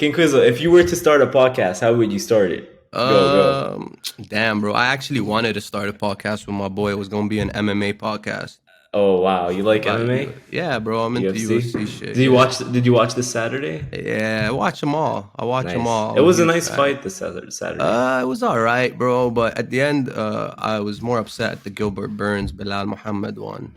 King Quizzle, if you were to start a podcast, how would you start it? Go. Damn, bro. I actually wanted to start a podcast with my boy. It was gonna be an MMA podcast. Oh wow, you like About MMA? yeah, bro. I'm into UFC shit. Did you watch this Saturday? Yeah, I watch them all. I watch them Nice. all. It I'm a was a huge nice fan. fight this Saturday. It was all right, bro. But at the end, I was more upset at the Gilbert Burns Bilal Muhammad one.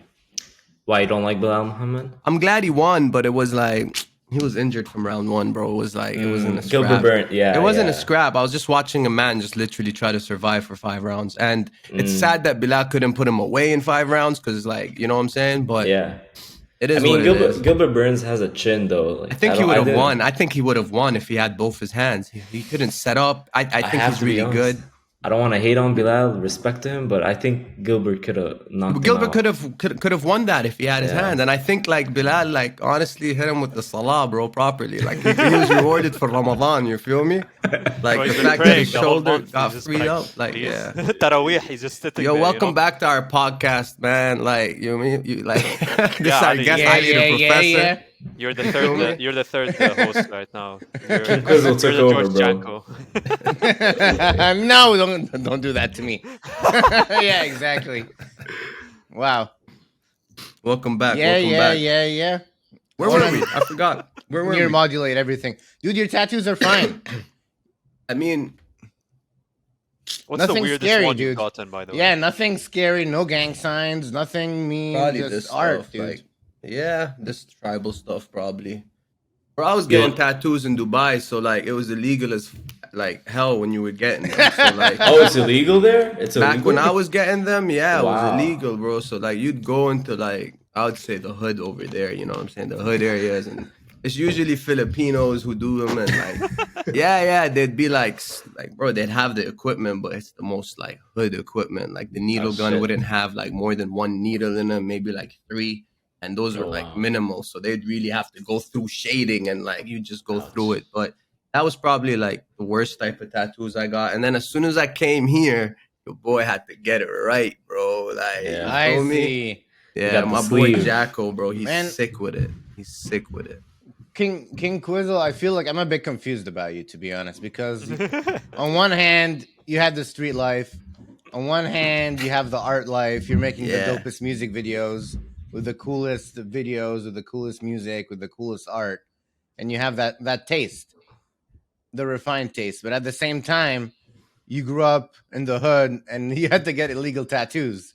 Why you don't like Bilal Muhammad? I'm glad he won, but it was like he was injured from round one, bro. It was like it wasn't a scrap. Gilbert Burns, yeah. It wasn't a scrap. I was just watching a man just literally try to survive for 5 rounds. And it's sad that Bilal couldn't put him away in 5 rounds because, like, you know what I'm saying? But yeah. It is what it is. Gilbert Burns has a chin, though. Like, I think he would have won. I think he would have won if he had both his hands. He couldn't set up. I think he's really good. I don't want to hate on Bilal, respect him, but I think Gilbert could have knocked him out. could have won that if he had his hand. And I think like Bilal, like honestly, hit him with the salah, bro, properly. Like he was rewarded for Ramadan. You feel me? Like the fact that his shoulder got freed up. Like yeah. Taraweeh, he's just sitting Yo, there, welcome back to our podcast, man. Like you mean you like this? I guess I need a professor. Yeah. You're the third. You're the third host right now. You're Quizzle took the over, George bro. Janko. No, don't do that to me. Yeah, exactly. Wow. Welcome back. Yeah, welcome yeah. back. Where were we? I forgot. Where were we? Modulate everything, dude. Your tattoos are fine. I mean, What's nothing the weirdest scary, one dude. you've gotten, by the way? Yeah, nothing scary. No gang signs. Nothing mean. probably Just this art, stuff, dude. like yeah, this tribal stuff probably. Bro, I was getting tattoos in Dubai, so like it was illegal as like hell when you were getting them. So like, oh, it's illegal there? It's illegal? Back when I was getting them, yeah, it Wow. was illegal, bro. So like you'd go into like I would say the hood over there, you know what I'm saying? The hood areas, and it's usually Filipinos who do them, and like yeah, they'd be like bro, they'd have the equipment, but it's the most like hood equipment. Like the needle gun shit. wouldn't have like more than 1 needle in them, maybe like 3. And those were like minimal, so they'd really have to go through shading and like you just go through it. But that was probably like the worst type of tattoos I got. And then as soon as I came here, your boy had to get it right, bro. Like I you feel me? see. Yeah, my boy sleeve. Jacko, bro, he's Man. sick with it. He's sick with it. King Quizzle, I feel like I'm a bit confused about you, to be honest, because on one hand you had the street life, on one hand you have the art life. You're making Yeah. the dopest music videos with the coolest videos, with the coolest music, with the coolest art, and you have that taste, the refined taste. But at the same time, you grew up in the hood and you had to get illegal tattoos.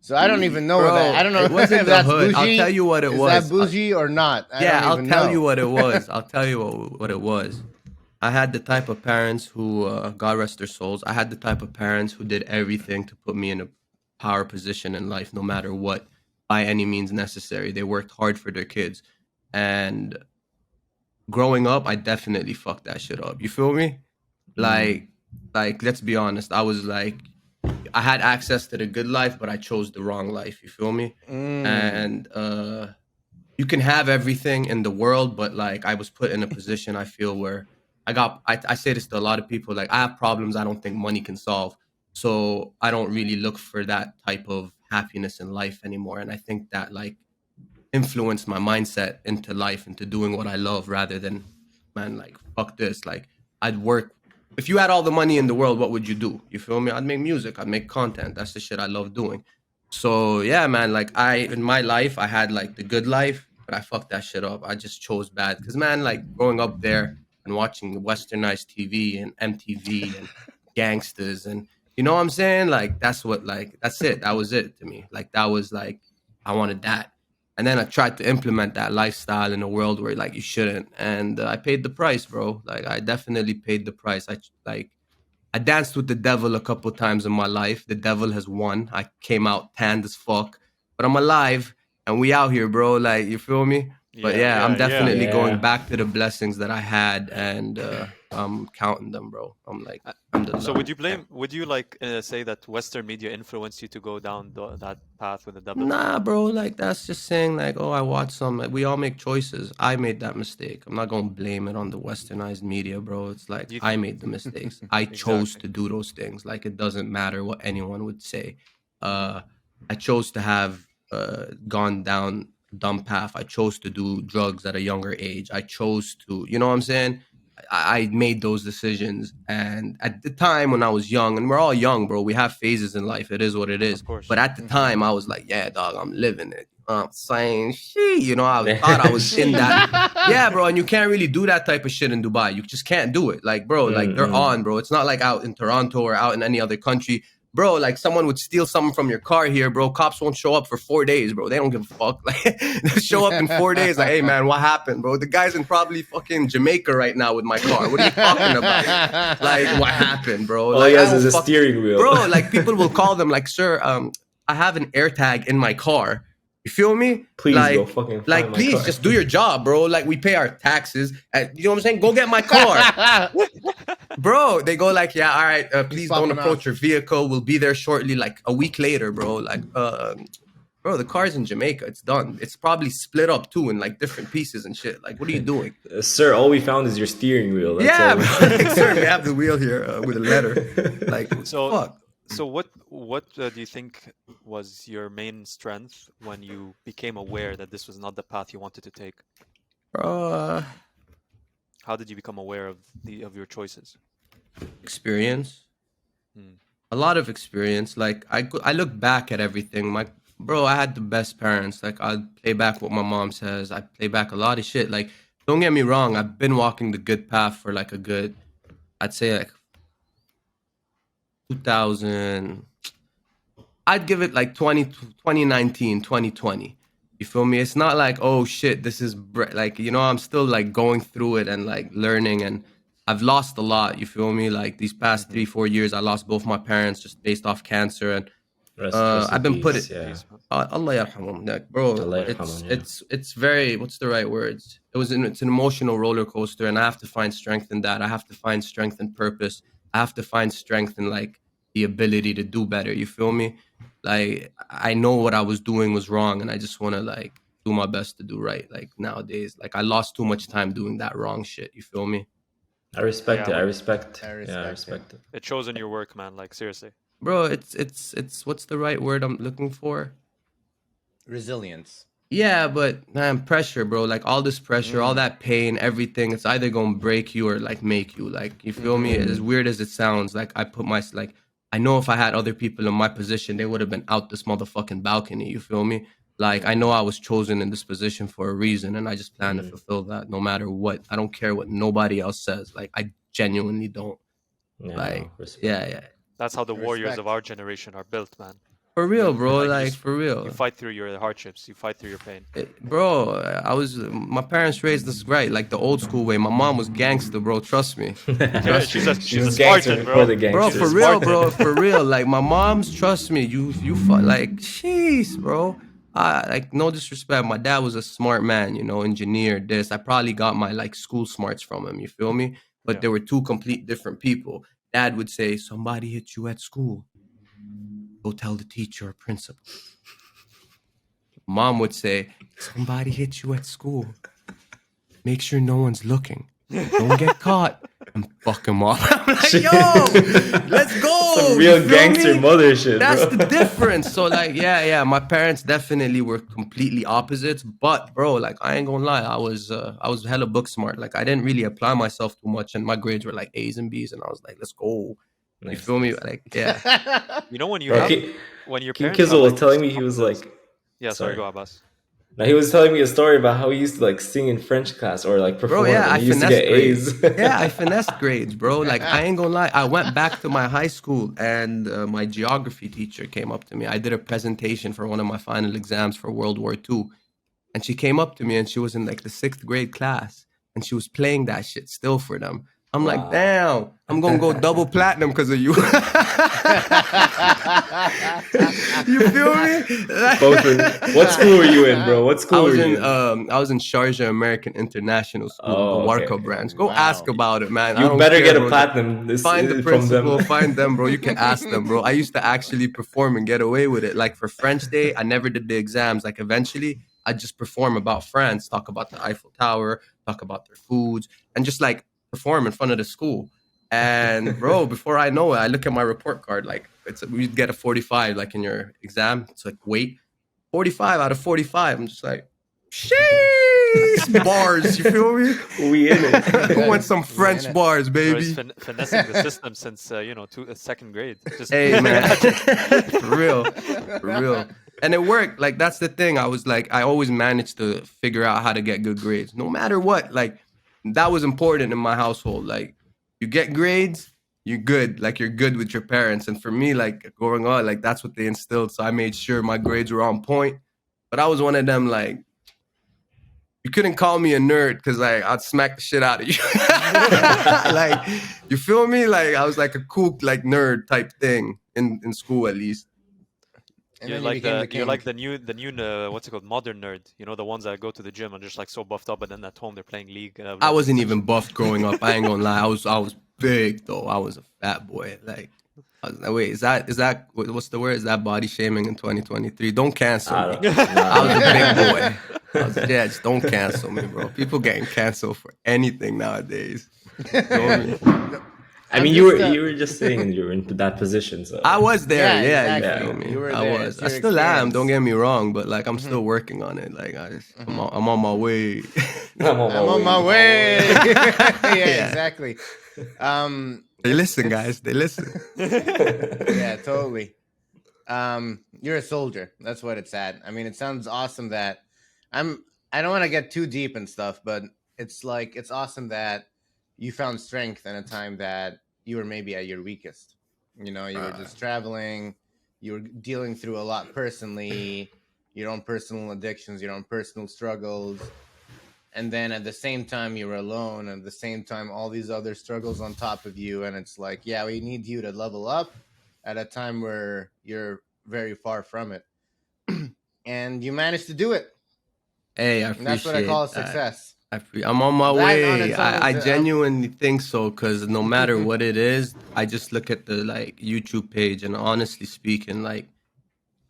So I don't even know Bro, that. I don't know it wasn't if the that's hood. bougie. I'll tell you what it Is was. that bougie or not? I'll tell you what it was. I'll tell you what it was. I had the type of parents who, God rest their souls, I had the type of parents who did everything to put me in a power position in life, no matter what, by any means necessary. They worked hard for their kids. And growing up, I definitely fucked that shit up. You feel me? Like, let's be honest. I was like, I had access to the good life, but I chose the wrong life. You feel me? And you can have everything in the world, but like I was put in a position, I feel, where I say this to a lot of people, like I have problems I don't think money can solve. So I don't really look for that type of happiness in life anymore. And I think that like influenced my mindset into life, into doing what I love, rather than, man, like, fuck this. Like I'd work. If you had all the money in the world, what would you do? You feel me? I'd make music. I'd make content. That's the shit I love doing. So yeah, man, like in my life, I had like the good life, but I fucked that shit up. I just chose bad. Cause man, like growing up there and watching westernized TV and MTV and gangsters, and you know what I'm saying? Like that's it. That was it to me. Like that was like, I wanted that. And then I tried to implement that lifestyle in a world where like you shouldn't. And I paid the price, bro. Like I definitely paid the price. I danced with the devil a couple times in my life. The devil has won. I came out tanned as fuck, but I'm alive and we out here, bro. Like, you feel me? But yeah, I'm definitely going back to the blessings that I had, and I'm counting them, bro. I'm like, so would you like say that Western media influenced you to go down that path with the devil? Nah, bro. Like that's just saying like, oh, I watched some. Like, we all make choices. I made that mistake. I'm not gonna blame it on the westernized media, bro. It's like I made the mistakes. I chose to do those things. Like it doesn't matter what anyone would say. I chose to have gone down a dumb path. I chose to do drugs at a younger age. I chose to, you know what I'm saying? I made those decisions. And at the time when I was young, and we're all young, bro, we have phases in life. It is what it is. Of course. But at the time, I was like, yeah, dog, I'm living it. You know what I'm saying? Shit, you know, I thought I was in that. Yeah, bro, and you can't really do that type of shit in Dubai. You just can't do it. Like, bro, like they're on, bro. It's not like out in Toronto or out in any other country. Bro, like someone would steal something from your car here, bro. Cops won't show up for 4 days, bro. They don't give a fuck. Like, they'll show up in 4 days. Like, hey, man, what happened, bro? The guy's in probably fucking Jamaica right now with my car. What are you talking about? Like, what happened, bro? All Like, he has is a steering wheel. Bro, like people will call them like, sir, I have an AirTag in my car. You feel me? Please like, go fucking find like, my please car. just do your job, bro. Like, we pay our taxes. You know what I'm saying? Go get my car. Bro, they go like, yeah, all right, please don't approach your vehicle. We'll be there shortly, like a week later, bro. Like, bro, the car's in Jamaica. It's done. It's probably split up too in like different pieces and shit. Like, what are you doing? Sir, all we found is your steering wheel. That's Yeah, all bro. Like, sir, we have the wheel here with a letter. Like, So, fuck. so what do you think was your main strength when you became aware that this was not the path you wanted to take? Bro, How did you become aware of your choices? experience. A lot of experience. Like, I look back at everything. Bro, I had the best parents. Like, I play back what my mom says. I play back a lot of shit. Like, don't get me wrong. I've been walking the good path for like a good, I'd say like 2000. I'd give it like 2019, 2020. You feel me? It's not like, oh shit, this is like, you know, I'm still like going through it and like learning, and I've lost a lot. You feel me? Like these past 3-4 years, I lost both my parents just based off cancer, and I've been put it. Yeah. Allah yarhamum, like, bro. Allah It's yarhamum, yeah. it's very, what's the right words? It's an emotional roller coaster, and I have to find strength in that. I have to find strength and purpose. I have to find strength in like the ability to do better. You feel me? Like, I know what I was doing was wrong, and I just want to like do my best to do right. Like nowadays, like I lost too much time doing that wrong shit. You feel me? I respect Yeah, it. I man. respect. I Yeah, I respect respect it. It shows in your work, man. Like, seriously. Bro, it's what's the right word I'm looking for? Resilience. Yeah, but man, pressure, bro. Like all this pressure, all that pain, everything, it's either gonna break you or like make you. Like, you feel me? As weird as it sounds, like I know if I had other people in my position, they would have been out this motherfucking balcony. You feel me? Like, I know I was chosen in this position for a reason, and I just plan to fulfill that no matter what. I don't care what nobody else says. Like, I genuinely don't. Yeah, Like, respect. yeah. That's how the warriors Respect. of our generation are built, man. For real, bro. Like, Like, for real. You fight through your hardships. You fight through your pain. Bro, my parents raised us right, like the old school way. My mom was gangster, bro. Trust me. Yeah, she's a She's Spartan, before bro. the Bro, gangsters. for real, bro, for real. Like, my mom's, trust me, like, jeez, bro. Like, no disrespect. My dad was a smart man, you know, engineer, this. I probably got my, like, school smarts from him, you feel me? But Yeah. they were two complete different people. Dad would say, somebody hit you at school. Go tell the teacher or principal. Mom would say, somebody hit you at school. Make sure no one's looking. Don't get caught. And fuck him off. I'm like, yo, let's go. Some You real feel gangster me? mother shit, That's bro. the difference. So, like, yeah, my parents definitely were completely opposites. But, bro, like, I ain't gonna lie, I was hella book smart. Like, I didn't really apply myself too much, and my grades were like A's and B's, and I was like, let's go. You Nice, feel me? nice. Like, yeah. You know, when you Bro, have, King when your King parents have, Quizzle was like, telling these me he was confidence- like, Yeah, sorry, sorry. go Abbas. now he was telling me a story about how he used to like sing in French class or like perform. Bro, yeah, and I he used to finessed get grades. A's. Yeah, I finessed grades, bro. Like, I ain't gonna lie. I went back to my high school, and my geography teacher came up to me. I did a presentation for one of my final exams for World War II. And she came up to me, and she was in like the 6th grade class, and she was playing that shit still for them. I'm like, Wow. damn, I'm gonna go double platinum because of you. You feel me? Both in, what school were you in, bro? What school I was were in you in? I was in Sharjah American International School, Oh, the okay, Warka okay. branch. Go Wow. ask about it, man. I You don't better care, get a bro. platinum Find the from principal, them. find them, bro. You can ask them, bro. I used to actually perform and get away with it. Like for French Day, I never did the exams. Like eventually, I just perform about France, talk about the Eiffel Tower, talk about their foods, and just like perform in front of the school. And bro, before I know it, I look at my report card. Like we'd get a 45, like in your exam. It's like, wait, 45 out of 45. I'm just like, sheesh. Bars, you feel me? We in it. Who wants some French it. bars, Bro, he's baby? finessing the system since second grade. Just Hey, man. For real. For real. And it worked. Like, that's the thing. I was like, I always managed to figure out how to get good grades, no matter what. Like, that was important in my household. Like, you get grades, you're good. Like, you're good with your parents. And for me, like, growing up, like, that's what they instilled. So I made sure my grades were on point. But I was one of them, like, you couldn't call me a nerd because like I'd smack the shit out of you. Like, you feel me? Like, I was like a cool like nerd type thing in school, at least. And you're then like you became the the king. you're like the new what's it called, modern nerd. You know, the ones that go to the gym and just like so buffed up, but then at home they're playing League. I wasn't Legends and even shit. buffed growing up. I ain't gonna lie. I was big though. I was a fat boy. Like, I was, wait, is that what's the word? Is that body shaming in 2023? Don't cancel I me. don't- nah. I was a big boy. Yeah, just don't cancel me, bro. People getting canceled for anything nowadays. You know what I mean? I mean, you were just saying you were into that position, so I was there, Yeah, yeah. exactly. You feel me? You were I there. was. It's I your still am. experience. Don't get me wrong, but like I'm still working on it. Like I'm on my way. I'm on I'm on my way. Yeah, exactly. They listen, guys. They listen. Yeah, totally. You're a soldier. That's what it's at. I mean, it sounds awesome that I don't want to get too deep and stuff, but it's like it's awesome that you found strength in a time that you were maybe at your weakest. You know, you were just traveling, you were dealing through a lot personally, your own personal addictions, your own personal struggles. And then at the same time you were alone, and at the same time all these other struggles on top of you, and it's like, yeah, we need you to level up at a time where you're very far from it. And you managed to do it. Hey, I And that's what I appreciate call a that. success. I'm on my That on way. its own I is, genuinely think so, because no matter what it is, I just look at the like YouTube page, and honestly speaking, like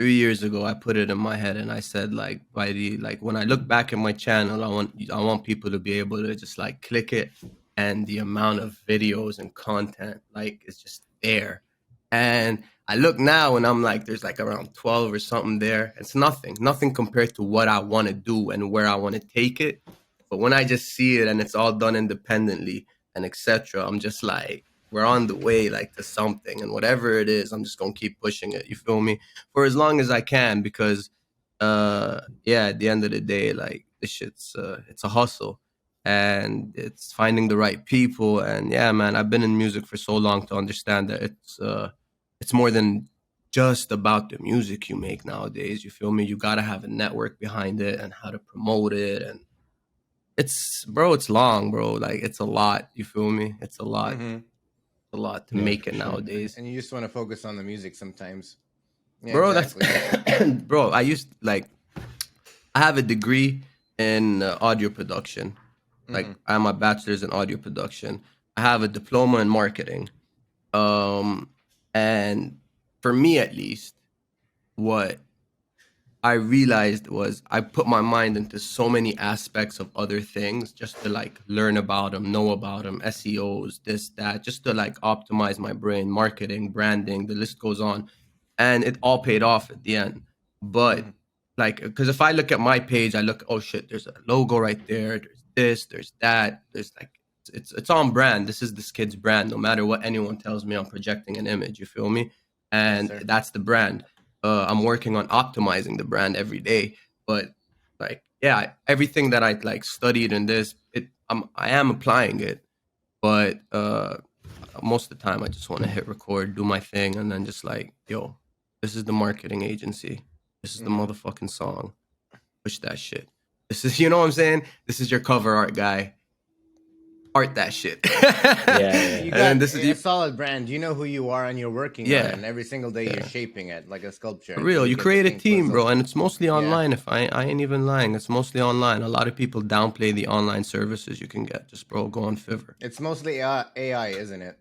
3 years ago, I put it in my head and I said, like, by the like when I look back at my channel, I want people to be able to just like click it, and the amount of videos and content like is just there. And I look now and I'm like, there's like around 12 or something there. It's nothing compared to what I want to do and where I want to take it. But when I just see it and it's all done independently and etc., I'm just like, we're on the way like to something, and whatever it is, I'm just gonna keep pushing it. You feel me? For as long as I can, because yeah, at the end of the day, like this shit's it's a hustle, and it's finding the right people. And yeah, man, I've been in music for so long to understand that it's more than just about the music you make nowadays. You feel me? You gotta have a network behind it and how to promote it, and it's long, bro. Like it's a lot. You feel me? It's a lot. Mhm. A lot to Yeah, make for it sure. nowadays. And you just want to focus on the music sometimes. Yeah, Bro, exactly. that's bro, I have a degree in audio production. Like I have my bachelor's in audio production. I have a diploma in marketing. And for me at least, what I realized was I put my mind into so many aspects of other things just to like learn about them, know about them, SEOs, this, that, just to like optimize my brain, marketing, branding, the list goes on. And it all paid off at the end. But like, because if I look at my page, I look, oh shit, there's a logo right there. There's this, there's that. There's like, it's on brand. This is this kid's brand. No matter what anyone tells me, I'm projecting an image. You feel me? And sir. that's the brand. I'm working on optimizing the brand every day. But like, yeah, everything that I like studied in this, I am applying it. But most of the time, I just want to hit record, do my thing, and then just like, yo, this is the marketing agency. This is the motherfucking song. Push that shit. This is, you know what I'm saying? This is your cover art guy. Art that shit. Yeah. You And then got this is a solid brand. You know who you are, and you're working on Yeah. it. And every single day you're shaping it like a sculpture. For until real. You get create the a Kxng team, Quizzle. bro, and it's mostly online. If I ain't even lying, it's mostly online. A lot of people downplay the online services you can get. Just, bro, go on Fiverr. It's mostly AI, isn't it?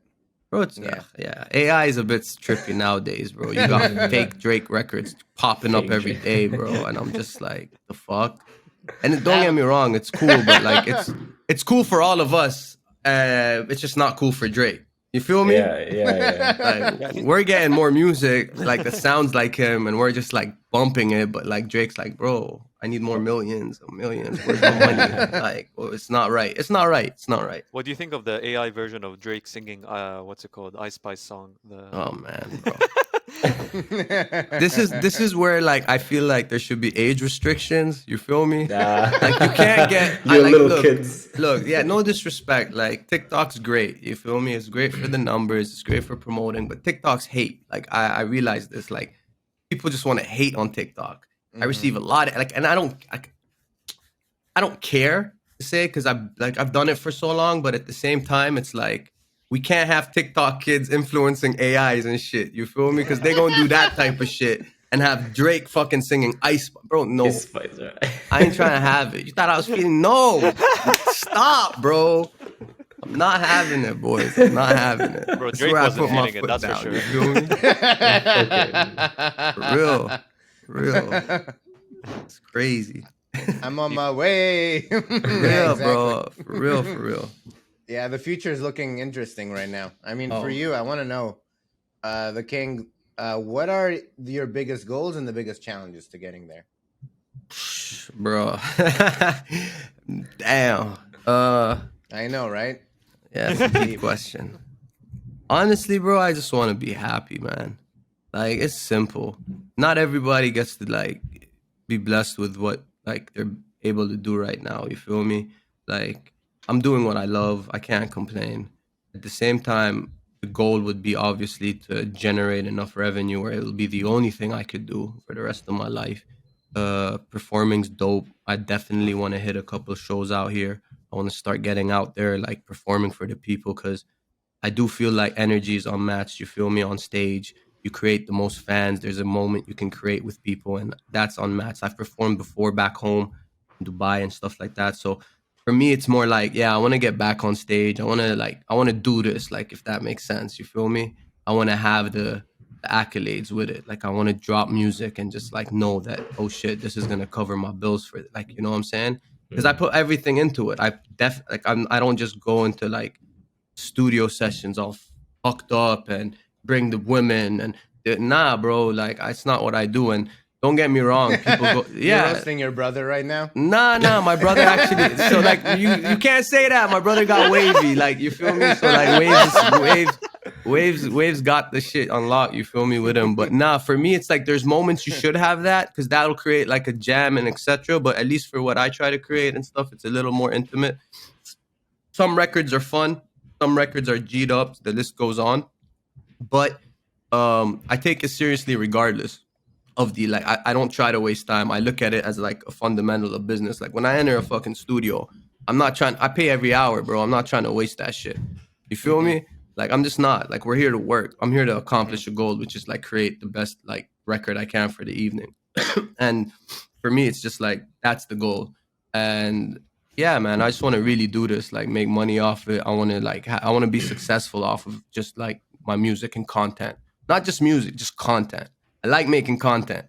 Bro, it's yeah. AI is a bit trippy nowadays, bro. You got fake Drake records popping up Fake every Drake. day, bro, and I'm just like, the fuck. And don't get me wrong, it's cool, but like it's cool for all of us. It's just not cool for Drake. You feel me? Yeah, yeah. Like, Yeah, I think- we're getting more music like that sounds like him, and we're just like bumping it. But like Drake's like, bro, I need more millions. Where's the money? Like, well, it's not right. It's not right. It's not right. What do you think of the AI version of Drake singing what's it called? Ice Spice song. Oh man, bro. This is where like I feel like there should be age restrictions. You feel me? Like you can't get You're like, little look, kids. Look, yeah, no disrespect. Like TikTok's great. You feel me? It's great for the numbers. It's great for promoting. But TikTok's hate. Like I realize this. Like people just want to hate on TikTok. I receive a lot of like, and I don't care to say because I've done it for so long. But at the same time, it's like we can't have TikTok kids influencing AIs and shit. You feel me? Because they're gonna do that type of shit and have Drake fucking singing Ice, bro. No, Ice Spice, right? I ain't trying to have it. You thought I was feeling? No, stop, bro. I'm not having it, boys. I'm not having it. Bro, This is Drake where I wasn't put my feeling it, foot that's for down. You sure. feel me? Okay. For real. It's crazy. I'm on my way. For real, bro. For real. Yeah, the future is looking interesting right now. I mean, Oh. for you, I want to know, the King, what are your biggest goals and the biggest challenges to getting there? Bro. Damn. I know, right? Yeah, that's a deep question. Honestly, bro, I just want to be happy, man. Like, it's simple. Not everybody gets to, like, be blessed with what, like, they're able to do right now. You feel me? Like, I'm doing what I love. I can't complain. At the same time, the goal would be obviously to generate enough revenue where it'll be the only thing I could do for the rest of my life. Performing's dope. I definitely want to hit a couple shows out here. I want to start getting out there, like performing for the people, because I do feel like energy is unmatched. You feel me? On stage, you create the most fans. There's a moment you can create with people, and that's unmatched. I've performed before back home in Dubai and stuff like that. So for me, it's more like, yeah, I want to get back on stage. I want to do this, like, if that makes sense. You feel me? I want to have the accolades with it. Like, I want to drop music and just like know that, oh shit, this is gonna cover my bills for it. Like, you know what I'm saying? Because I put everything into it. I don't just go into like studio sessions all fucked up and bring the women and nah, bro. Like, it's not what I do. And don't get me wrong, people go, You're yeah. roasting your brother right now? Nah, my brother actually. So like, you can't say that. My brother got wavy. Like, you feel me? So like, waves got the shit unlocked. You feel me with him? But nah, for me, it's like there's moments you should have that because that'll create like a jam and etc. But at least for what I try to create and stuff, it's a little more intimate. Some records are fun. Some records are G'd up. The list goes on. But I take it seriously regardless of the, like, I don't try to waste time. I look at it as like a fundamental of business. Like, when I enter a fucking studio, I pay every hour, bro. I'm not trying to waste that shit. You feel me? Like, I'm just not. Like, we're here to work. I'm here to accomplish a goal, which is like create the best like record I can for the evening. And for me, it's just like, that's the goal. And yeah, man, I just want to really do this, like make money off it. I want to like, I want to be successful off of just like my music and content. Not just music, just content. I like making content.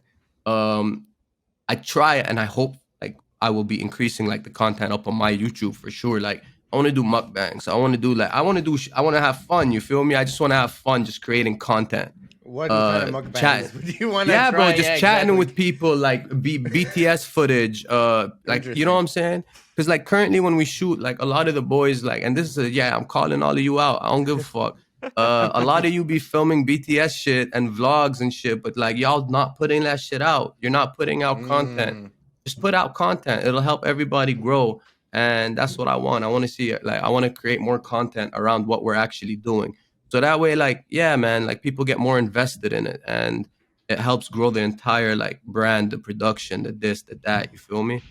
I try and I hope like I will be increasing like the content up on my YouTube for sure. Like, I want to do mukbangs. I want to have fun. You feel me? I just want to have fun just creating content. What kind of mukbangs chat. would you want to Yeah, try? bro, just chatting with people, like BTS footage, like, you know what I'm saying? Because like currently when we shoot, like a lot of the boys, like, and this is I'm calling all of you out. I don't give a fuck. A lot of you be filming BTS shit and vlogs and shit, but like y'all not putting that shit out. You're not putting out content. Just put out content. It'll help everybody grow. And that's what I want. I want to see it. Like, I want to create more content around what we're actually doing. So that way, like, yeah, man, like people get more invested in it and it helps grow the entire like brand, the production, the this, the that. You feel me?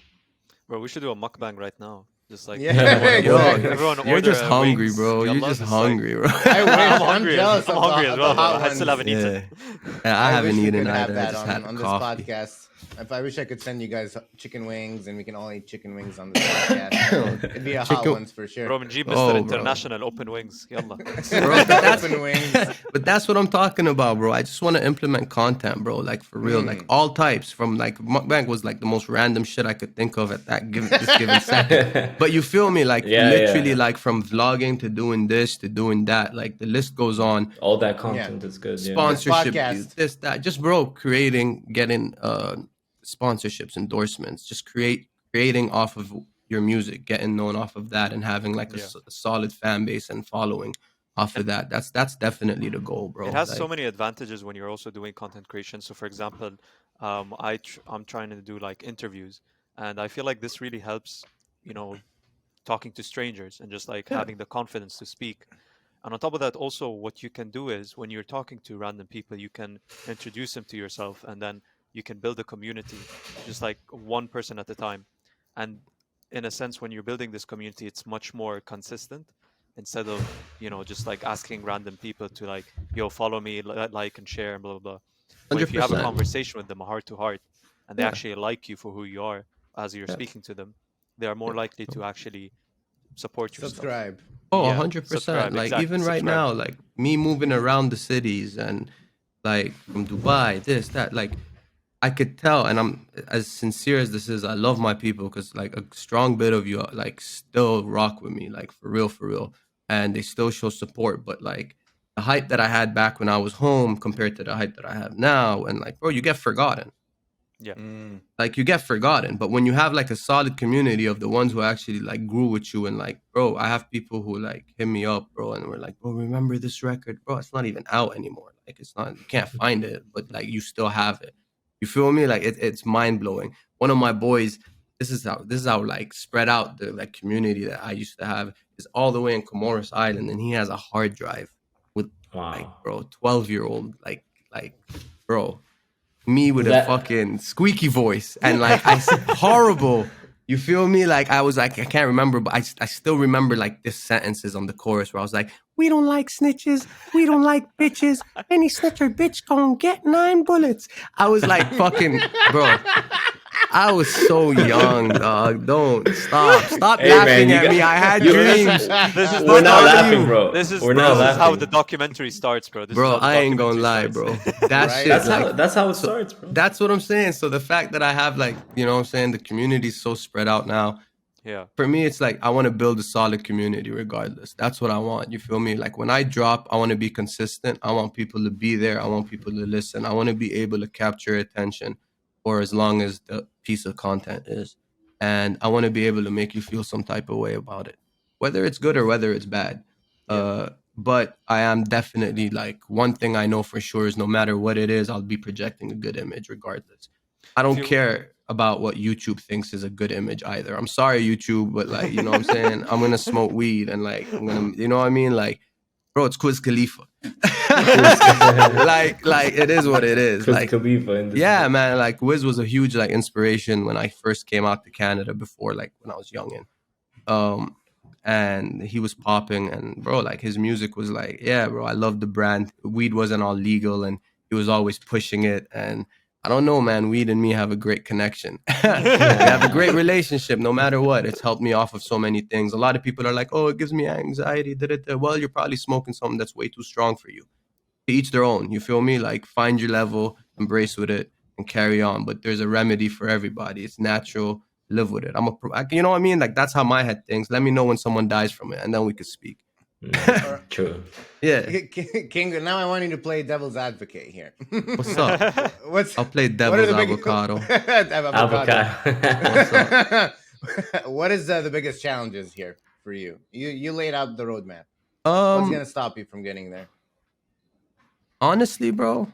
Bro, we should do a mukbang right now. Just like Yeah, everyone You're order just hungry, wings. bro. You're Yallah, just like- hungry, bro. I wish. I'm I'm hungry. jealous I'm of hungry the as well. hot I still ones. haven't eaten. Yeah, I haven't wish we eaten could have either. I that just had on this coffee. podcast. If I wish I could send you guys chicken wings and we can all eat chicken wings on this podcast. It'd be a hot Chicken- ones for sure. Bro, بنجيب Mr. Oh, bro. International open wings. Yalla. Bro, but that's, Open wings. but that's what I'm talking about, bro. I just want to implement content, bro. Like for real, like all types. From like mukbang was like the most random shit I could think of at that this given second. But you feel me? Like literally, like from vlogging to doing this to doing that. Like the list goes on. All that content is good. Yeah. Sponsorship, Podcast. this, that. Just bro, getting sponsorships, endorsements. Just creating off of your music, getting known off of that, and having like a solid fan base and following off of that. That's definitely the goal, bro. It has Like, so many advantages when you're also doing content creation. So, for example, I'm trying to do like interviews, and I feel like this really helps, you know, talking to strangers and just like having the confidence to speak. And on top of that, also what you can do is when you're talking to random people, you can introduce them to yourself, and then you can build a community, just like one person at a time. And in a sense, when you're building this community, it's much more consistent instead of, you know, just like asking random people to like, yo, follow me, like and share and blah, blah, blah. But if you have a 100%. conversation with them heart to heart, and they actually like you for who you are as you're speaking to them, they are more likely to actually support your stuff. Subscribe. Oh, Yeah, 100%. subscribe, Like exactly, even right subscribe. now, like me moving around the cities and like from Dubai, this, that, like I could tell, and I'm as sincere as this is, I love my people because like a strong bit of you like still rock with me, like for real. And they still show support. But like the hype that I had back when I was home compared to the hype that I have now, and like, bro, you get forgotten. Yeah. Like you get forgotten. But when you have like a solid community of the ones who actually like grew with you, and like, bro, I have people who like hit me up, bro, and we're like, bro, remember this record? Bro, it's not even out anymore. Like it's not, you can't find it, but like you still have it. You feel me? Like it's mind blowing. One of my boys, this is how like spread out the like community that I used to have is all the way in Comoros Island, and he has a hard drive with like, bro, 12-year-old, like bro, me with a fucking squeaky voice and like horrible. You feel me? Like I was like, I can't remember, but I still remember like this sentences on the chorus where I was like, we don't like snitches, we don't like bitches. Any snitch or bitch gonna get 9 bullets. I was like, fucking, bro. I was so young, dog. Don't stop Hey, laughing man, at me. I had you- dreams. This is We're not how laughing, bro. This is We're not this is how laughing. the documentary starts, bro. This is Bro, how the I ain't gonna documentary lie, starts. bro. That Right? shit, That's how it so starts, bro. that's what I'm saying. So the fact that I have like, you know what I'm saying, the community's so spread out now. Yeah. For me, it's like I want to build a solid community regardless. That's what I want. You feel me? Like when I drop, I want to be consistent. I want people to be there. I want people to listen. I want to be able to capture attention for as long as the piece of content is. And I want to be able to make you feel some type of way about it, whether it's good or whether it's bad. But I am definitely like, one thing I know for sure is no matter what it is, I'll be projecting a good image regardless. I don't care about what YouTube thinks is a good image either. I'm sorry, YouTube, but like, you know what I'm saying? I'm going to smoke weed and like, I'm going to, you know what I mean? Like, bro, it's Quiz Khalifa. like it is what it is. Quiz Like, Khalifa in this yeah, man, like Wiz was a huge like inspiration when I first came out to Canada before, like when I was youngin'. And he was popping, and bro, like his music was like, yeah, bro, I love the brand. Weed wasn't all legal, and he was always pushing it. And I don't know, man, weed and me have a great connection. We have a great relationship no matter what. It's helped me off of so many things. A lot of people are like, oh, it gives me anxiety. Well, you're probably smoking something that's way too strong for you. To each their own, you feel me? Like find your level, embrace with it, and carry on. But there's a remedy for everybody. It's natural. Live with it. You know what I mean? Like that's how my head thinks. Let me know when someone dies from it, and then we could speak. True. Yeah. King, now I want you to play devil's advocate here. What's up? I'll play what are devil's the avocado. Avocado. What is the biggest challenges here for you? You laid out the roadmap. What's gonna stop you from getting there? Honestly, bro,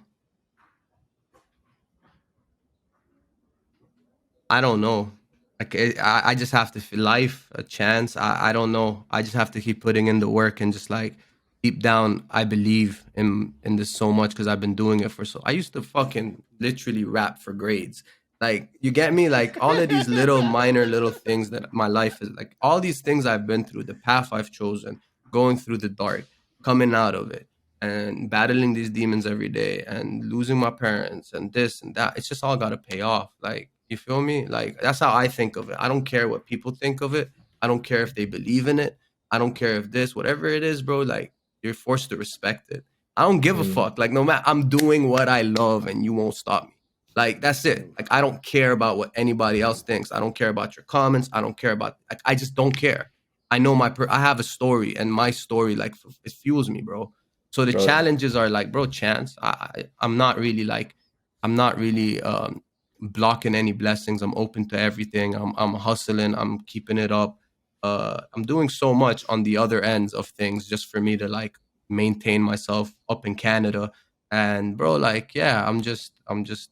I don't know. Like I just have to feel life, a chance. I don't know. I just have to keep putting in the work, and just like deep down, I believe in this so much because I've been doing it for so. I used to fucking literally rap for grades. Like, you get me? Like all of these little minor little things that my life is like, all these things I've been through, the path I've chosen, going through the dark, coming out of it. and battling these demons every day and losing my parents and this and that. It's just all got to pay off. Like, you feel me? Like, that's how I think of it. I don't care what people think of it. I don't care if they believe in it. I don't care if this, whatever it is, bro, like, you're forced to respect it. I don't give a fuck. Like, no matter, I'm doing what I love and you won't stop me. Like, that's it. Like, I don't care about what anybody else thinks. I don't care about your comments. I don't care about, like, I just don't care. I know I have a story, and my story, like, it fuels me, bro. So the Bro. challenges are like, bro, chance. I'm not really like, I'm not really blocking any blessings. I'm open to everything. I'm hustling. I'm keeping it up. I'm doing so much on the other ends of things just for me to like maintain myself up in Canada. And bro, like, yeah, I'm just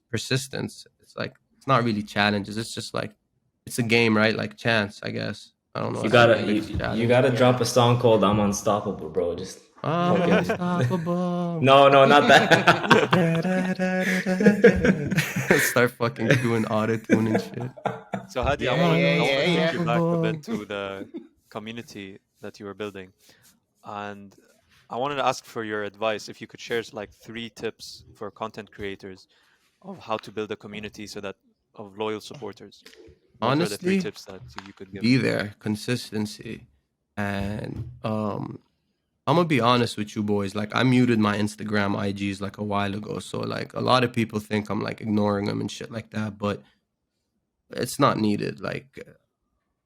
persistence. It's like, it's not really challenges. It's just like, it's a game, right? Like chance, I guess. I don't know. You It's not gotta the biggest you challenge. gotta drop a song called "I'm Unstoppable," bro. Just I'm fucking unstoppable. no, not that. Start fucking doing auto-tune and shit. So Hadi, Yeah, I want to yeah. take you back a bit to the community that you were building, and I wanted to ask for your advice. If you could share like 3 tips for content creators of how to build a community so that of loyal supporters. What are the 3 Honestly, tips that you could give? be there, consistency. And I'm gonna be honest with you boys. Like, I muted my Instagram IGs like a while ago. So like, a lot of people think I'm like ignoring them and shit like that, but it's not needed. Like,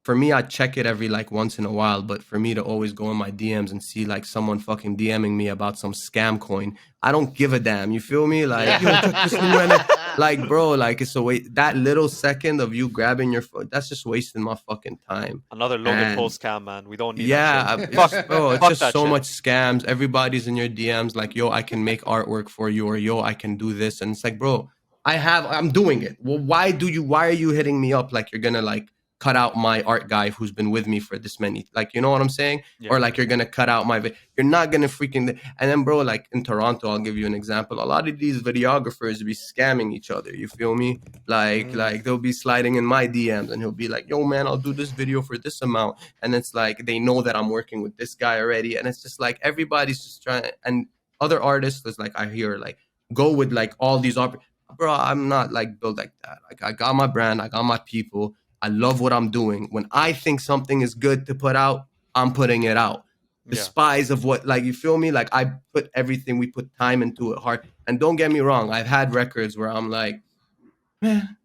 for me, I check it every like once in a while, but for me to always go in my DMs and see like someone fucking DMing me about some scam coin, I don't give a damn. You feel me? Like, yo, check this new like, bro, like, it's a wait. That little second of you grabbing your phone, that's just wasting my fucking time. Another Logan Paul And scam, man. We don't need yeah, that shit. it's, bro, it's Fuck just that so shit. much scams. Everybody's in your DMs like, yo, I can make artwork for you, or yo, I can do this. And it's like, bro, I'm doing it. Well, why are you hitting me up like you're gonna like cut out my art guy who's been with me for this many, like, you know what I'm saying? Yeah. Or like, you're gonna cut out you're not gonna freaking, and then bro, like in Toronto, I'll give you an example. A lot of these videographers be scamming each other. You feel me? Like they'll be sliding in my DMs and he'll be like, yo man, I'll do this video for this amount. And it's like, they know that I'm working with this guy already. And it's just like, everybody's just trying, and other artists is like, I hear like, go with like all these bro, I'm not like built like that. Like, I got my brand, I got my people. I love what I'm doing. When I think something is good to put out, I'm putting it out. Despise of what, like, you feel me? Like, I put everything, we put time into it hard. And don't get me wrong, I've had records where I'm like, man,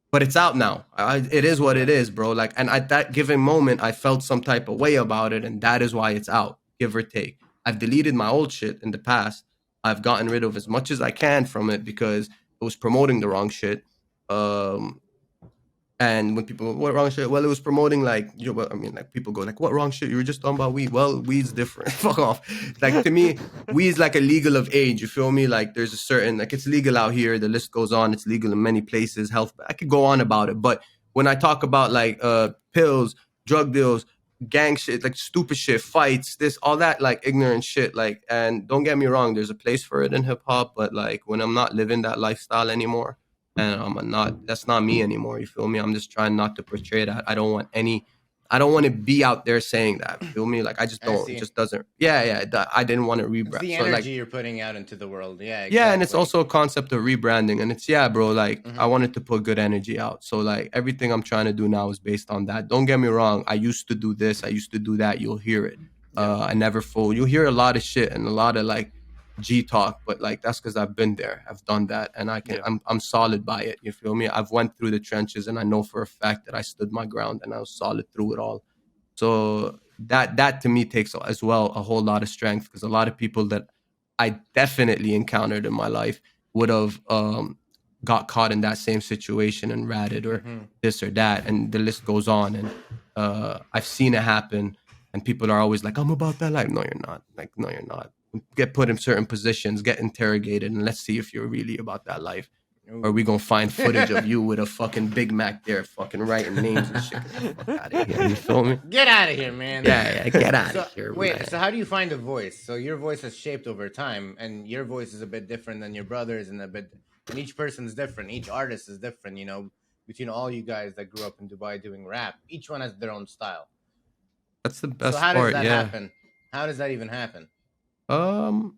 but it's out now. It is what it is, bro. Like, and at that given moment, I felt some type of way about it, and that is why it's out, give or take. I've deleted my old shit in the past. I've gotten rid of as much as I can from it because it was promoting the wrong shit. And when people, what wrong shit? Well, it was promoting like, you know, I mean, like, people go like, what wrong shit? You were just talking about weed. Well, weed's different. Fuck off. Like, to me, weed's like a legal of age. You feel me? Like, there's a certain, like, it's legal out here. The list goes on. It's legal in many places. Health. I could go on about it. But when I talk about like pills, drug deals, gang shit, like stupid shit, fights, this, all that, like ignorant shit. Like, and don't get me wrong, there's a place for it in hip hop. But like, when I'm not living that lifestyle anymore, and I'm not, that's not me anymore. You feel me? I'm just trying not to portray that. I don't want to be out there saying that. You feel me? Like, I just don't, it just doesn't. Yeah. I didn't want to rebrand. It's the energy you're putting out into the world. Yeah. Exactly. Yeah. And it's also a concept of rebranding. And it's, yeah, bro, like, I wanted to put good energy out. So like, everything I'm trying to do now is based on that. Don't get me wrong. I used to do this. I used to do that. You'll hear it. I never fool. You'll hear a lot of shit and a lot of like G talk, but like, that's because I've been there, I've done that, and I'm solid by it. You feel me? I've went through the trenches, and I know for a fact that I stood my ground and I was solid through it all. So that to me takes as well a whole lot of strength, because a lot of people that I definitely encountered in my life would have got caught in that same situation and ratted or this or that, and the list goes on. And I've seen it happen, and people are always like, I'm about that life. No, you're not. Like, no, you're not. Get put in certain positions, get interrogated, and let's see if you're really about that life. Or we gonna find footage of you with a fucking Big Mac there, fucking writing names and shit. Get the fuck out of here. You feel me? Get out of here, man. Yeah, get out of here. Wait, man. so how do you find a voice? So your voice has shaped over time, and your voice is a bit different than your brother's, and each person's different. Each artist is different. You know, between all you guys that grew up in Dubai doing rap, each one has their own style. That's the best so how part. does that Yeah. happen? How does that even happen? Um,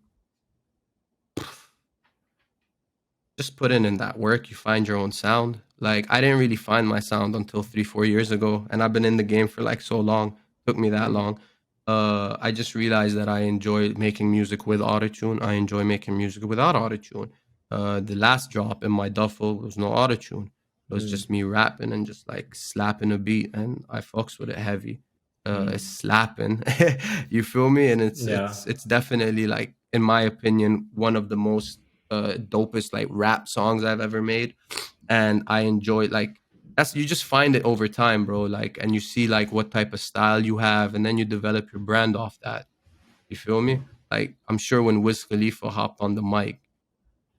just putting in that work, you find your own sound. Like I didn't really find my sound until 3-4 years ago, and I've been in the game for like so long. Took me that long. I just realized that I enjoy making music with autotune. I enjoy making music without autotune. The last drop in my duffel was no autotune. It was just me rapping and just like slapping a beat, and I fucks with it heavy. It's slapping. You feel me? And Yeah. it's definitely like, in my opinion, one of the most dopest like rap songs I've ever made. And I enjoy like, that's, you just find it over time, bro. Like, and you see like what type of style you have, and then you develop your brand off that. You feel me? Like, I'm sure when Wiz Khalifa hopped on the mic,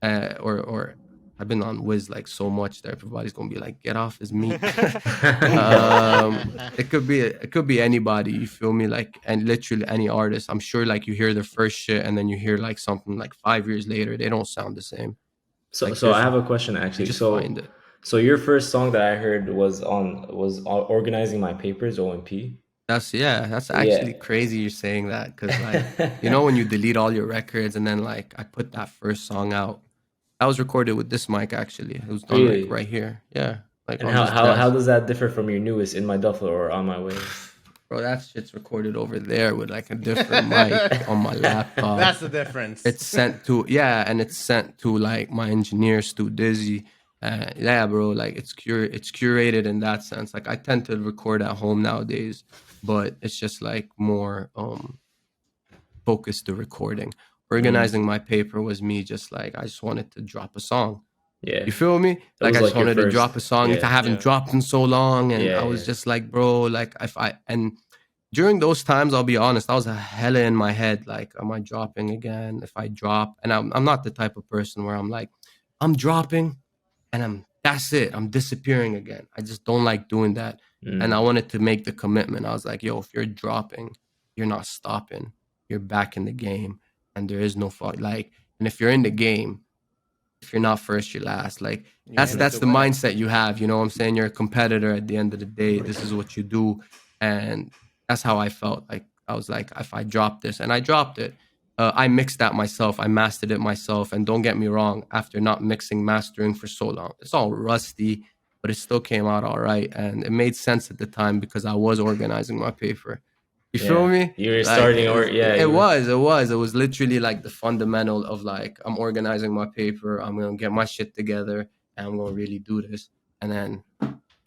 or I've been on Wiz like so much that everybody's gonna be like, get off his meat. It could be anybody. You feel me? Like, and literally any artist. I'm sure like you hear their first shit, and then you hear like something like 5 years later, they don't sound the same. So, Like, so I there's, have a question you actually. just find it. So your first song that I heard was organizing my papers, OMP. That's Yeah. actually crazy you're saying that, because like, you know, when you delete all your records, and then like I put that first song out, I was recorded with this mic actually. It was done Really? like right here. Yeah. Like And on how this how desk. does that differ from your newest, In My Duffel or On My Way? Bro, that shit's recorded over there with like a different mic on my laptop. That's the difference. It's sent to, yeah, and it's sent to like my engineer Stu Dizzy. Yeah, bro, like it's curated in that sense. Like I tend to record at home nowadays, but it's just like more focused to recording. Organizing my paper was me just like, I just wanted to drop a song. Yeah. You feel me? That Like was I just like your wanted to first. drop a song that I haven't Yeah. dropped in so long, and Yeah, I was yeah. just like, bro, like and during those times, I'll be honest, I was a hella in my head, like, am I dropping again? If I drop, and I'm not the type of person where I'm like, I'm dropping, and that's it, I'm disappearing again. I just don't like doing that, and I wanted to make the commitment. I was like, yo, if you're dropping, you're not stopping. You're back in the game, and there is no fault. Like, and if you're in the game, if you're not first, you're last. Like that's in it to the win it. mindset you have. You know what I'm saying? You're a competitor at the end of the day. This is what you do, and that's how I felt. Like I was like, if I drop this, and I dropped it, I mixed that myself. I mastered it myself. And don't get me wrong, after not mixing, mastering for so long, it's all rusty, but it still came out all right, and it made sense at the time because I was organizing my paper. You feel me? You were Like starting, or yeah. it was literally like the fundamental of like, I'm organizing my paper, I'm gonna get my shit together, and I'm gonna really do this. And then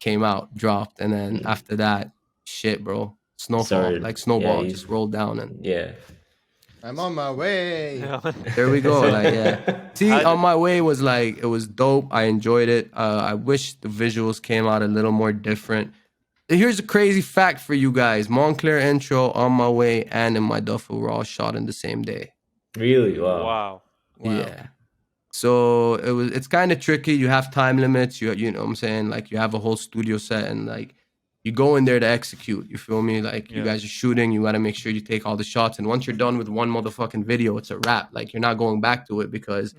came out, dropped, and then after that, shit, bro, snowfall, like snowball, just rolled down, and Yeah. I'm on my way. Yeah. there we go. Like, yeah. See, On My Way was like, it was dope. I enjoyed it. I wish the visuals came out a little more different. Here's a crazy fact for you guys. Montclair intro, On My Way, and In My Duffel were all shot in the same day. Really? Wow. Wow. Yeah. So it's kind of tricky. You have time limits. You know what I'm saying? Like you have a whole studio set, and like you go in there to execute. You feel me? Like you guys are shooting. You got to make sure you take all the shots. And once you're done with one motherfucking video, it's a wrap. Like you're not going back to it because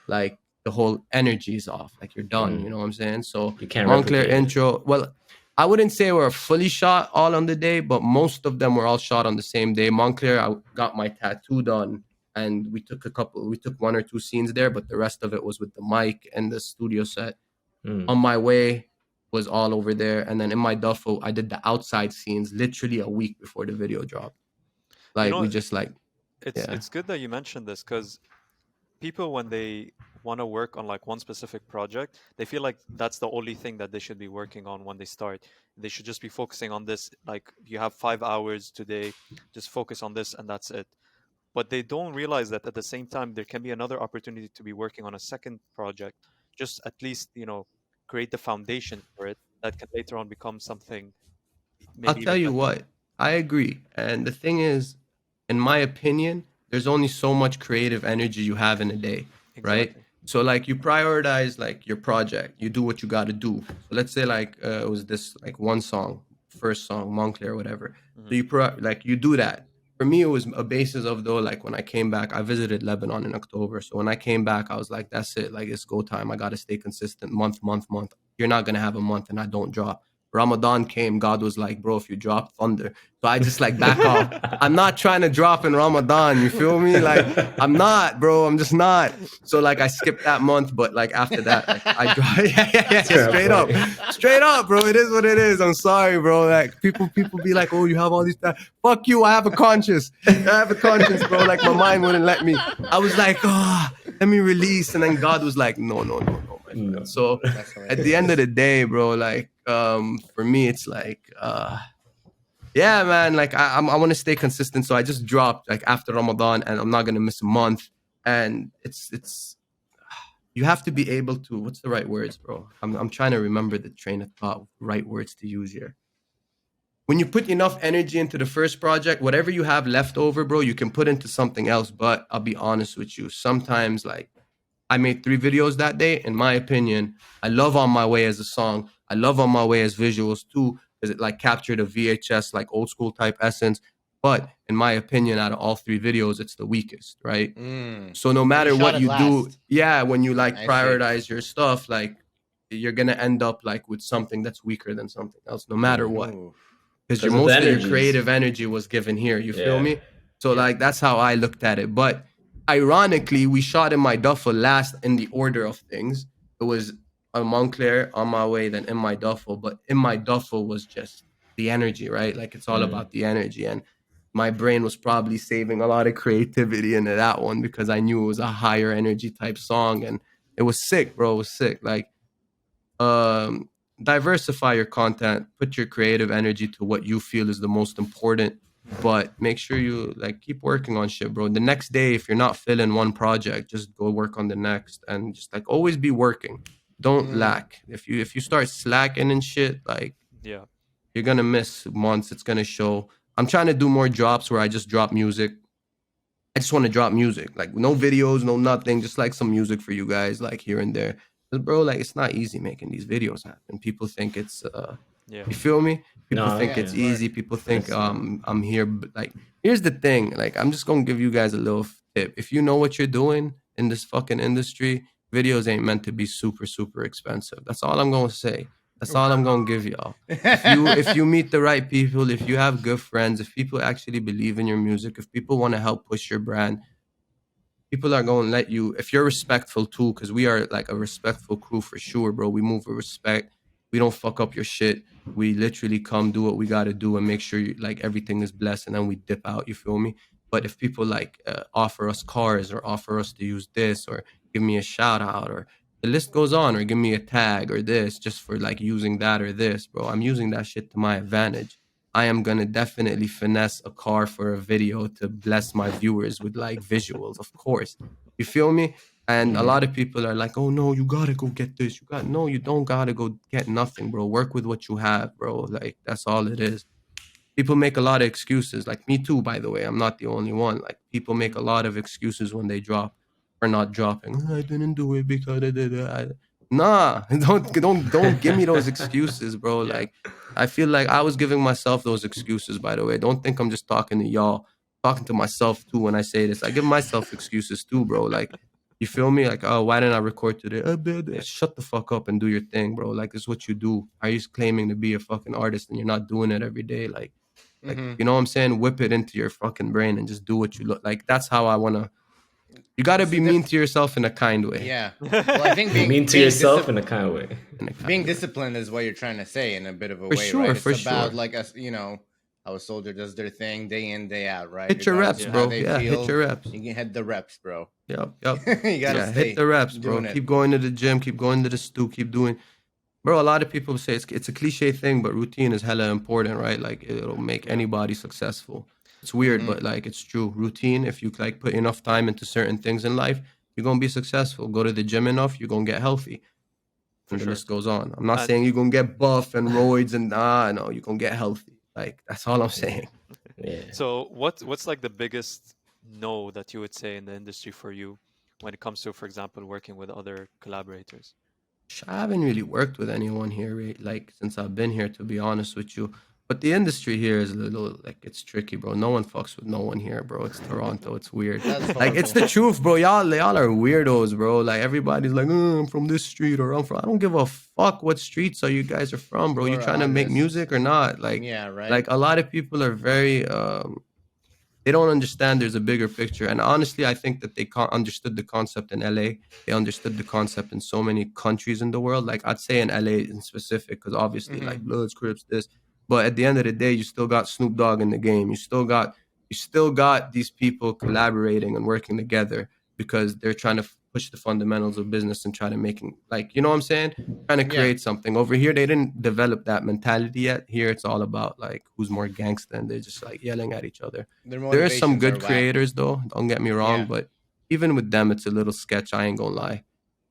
like the whole energy is off. Like you're done. You know what I'm saying? So You can't Montclair replicate it. intro. Well, I wouldn't say we're fully shot all on the day, but most of them were all shot on the same day. Montclair, I got my tattoo done, and we took one or two scenes there, but the rest of it was with the mic and the studio set. On My Way was all over there, and then In My Duffel, I did the outside scenes literally a week before the video dropped. Like we just like, it's good that you mentioned this, because people, when they want to work on like one specific project, they feel like that's the only thing that they should be working on when they start. They should just be focusing on this. Like, you have 5 hours today, just focus on this, and that's it. But they don't realize that at the same time there can be another opportunity to be working on a second project. Just at least, create the foundation for it that can later on become something I'll maybe tell even you better. what, I agree. And the thing is, in my opinion, there's only so much creative energy you have in a day, right? Exactly. So like you prioritize like your project, you do what you got to do. So let's say like it was this like one song, first song, Montclair, whatever. So like you do that. For me, it was a basis of though, like when I came back, I visited Lebanon in October. So when I came back, I was like, that's it. Like it's go time. I got to stay consistent month. You're not going to have a month and I don't drop. Ramadan came, God was like, bro, if you drop thunder. So I just like back off. I'm not trying to drop in Ramadan. You feel me? Like I'm not, bro. I'm just not. So like I skipped that month, but like after that, like I dropped. Yeah, straight up, bro. It is what it is. I'm sorry, bro. Like people be like, oh, you have all these time. Fuck you. I have a conscience. Bro. Like my mind wouldn't let me. I was like, oh, let me release, and then God was like, no, my friend. So at the end of the day, bro, like for me, it's like yeah, man, like I want to stay consistent, so I just dropped like after Ramadan, and I'm not gonna miss a month. And it's you have to be able to, what's the right words, bro? I'm trying to remember the train of thought, right words to use here. When you put enough energy into the first project, whatever you have left over, bro, you can put into something else. But I'll be honest with you, sometimes like I made 3 videos that day. In my opinion, I love On My Way as a song. I love On My Way as visuals too, because it like captured a VHS, like old school type essence. But in my opinion, out of all 3 videos, it's the weakest, right? So no matter what you do, yeah, when you like prioritize your stuff, like you're gonna end up like with something that's weaker than something else, no matter what. Because your most of your creative energy was given here. You feel me? So like that's how I looked at it. But ironically, we shot in my duffel last in the order of things. It was on Montclair, On My Way, then In My Duffel. But In My Duffel was just the energy, right? Like it's all about the energy. And my brain was probably saving a lot of creativity into that one because I knew it was a higher energy type song. And it was sick, bro. It was sick. Like diversify your content, put your creative energy to what you feel is the most important, but make sure you like keep working on shit, bro. The next day, if you're not feeling one project, just go work on the next, and just like always be working. Don't lack. If you start slacking and shit, like you're gonna miss months. It's gonna show. I'm trying to do more drops where I just drop music. I just want to drop music, like no videos, no nothing, just like some music for you guys, like here and there. Bro, like it's not easy making these videos happen. People think it's you feel me? People think it's easy. People think I'm here, but like here's the thing. Like I'm just gonna give you guys a little tip. If you know what you're doing in this fucking industry, videos ain't meant to be super, super expensive. That's all I'm gonna say. That's all I'm gonna give y'all. If you meet the right people, if you have good friends, if people actually believe in your music, if people want to help push your brand, people are going to let you, if you're respectful too, because we are like a respectful crew for sure, bro. We move with respect. We don't fuck up your shit. We literally come do what we got to do and make sure you, like everything is blessed, and then we dip out. You feel me? But if people like offer us cars or offer us to use this or give me a shout out or the list goes on, or give me a tag or this just for like using that or this, bro, I'm using that shit to my advantage. I am gonna definitely finesse a car for a video to bless my viewers with like visuals, of course. You feel me? And a lot of people are like, "Oh no, you gotta go get this. No, you don't gotta go get nothing, bro. Work with what you have, bro. Like that's all it is." People make a lot of excuses, like me too, by the way. I'm not the only one. Like people make a lot of excuses when they drop or not dropping. I didn't do it because I did it. Nah, don't give me those excuses, bro. Like I feel like I was giving myself those excuses, by the way. Don't think I'm just talking to y'all. Talking to myself too when I say this. I give myself excuses too, bro. Like you feel me? Like, oh, why didn't I record today? Shut the fuck up and do your thing, bro. Like it's what you do. Are you claiming to be a fucking artist and you're not doing it every day? Like you know what I'm saying? Whip it into your fucking brain and just do what you look like. That's how I want to. You got to be mean to yourself in a kind way. Yeah. Well, I think being mean to yourself in a kind of way. Being disciplined is what you're trying to say in a bit of a For way, sure, right? It's for about sure. like us, you know, how a soldier does their thing day in, day out, right? Hit your Regardless reps, of bro. how they Yeah, feel, hit your reps. you can hit the reps, bro. Yep. You gotta Yeah, stay hit the reps, bro. doing it. Keep going to the gym. Keep going to the stew. Keep doing. Bro, a lot of people say it's a cliche thing, but routine is hella important, right? Like it'll make anybody successful. It's weird, but like it's true. Routine, if you like put enough time into certain things in life, you're gonna be successful. Go to the gym enough, you're gonna get healthy. And the list goes on. I'm not saying you're gonna get buff and roids and no, you're gonna get healthy. Like that's all I'm saying. Yeah. So what's like the biggest no that you would say in the industry for you when it comes to, for example, working with other collaborators? I haven't really worked with anyone here, like since I've been here. To be honest with you, But the industry here is a little like it's tricky, bro. No one fucks with no one here, bro. It's Toronto. It's weird. That's Like it's horrible. the truth, bro. Y'all are weirdos, bro. Like everybody's like, I'm from this street or I'm from. I don't give a fuck what streets are you guys are from, bro. You We're trying to make honest. music or not? Like, Yeah, right. like a lot of people are very they don't understand there's a bigger picture. And honestly, I think that they understood the concept in LA. They understood the concept in so many countries in the world. Like I'd say in LA in specific, because obviously like Bloods, Crips, this. But at the end of the day, you still got Snoop Dogg in the game. You still got these people collaborating and working together because they're trying to push the fundamentals of business and try to making like, you know what I'm saying? Trying to Yeah. create something. Over here, they didn't develop that mentality yet. Here, it's all about like who's more gangsta, and they're just like yelling at each other. Their There is some motivations are good whack. creators though. Don't get me wrong, Yeah. but even with them, it's a little sketch. I ain't gonna lie.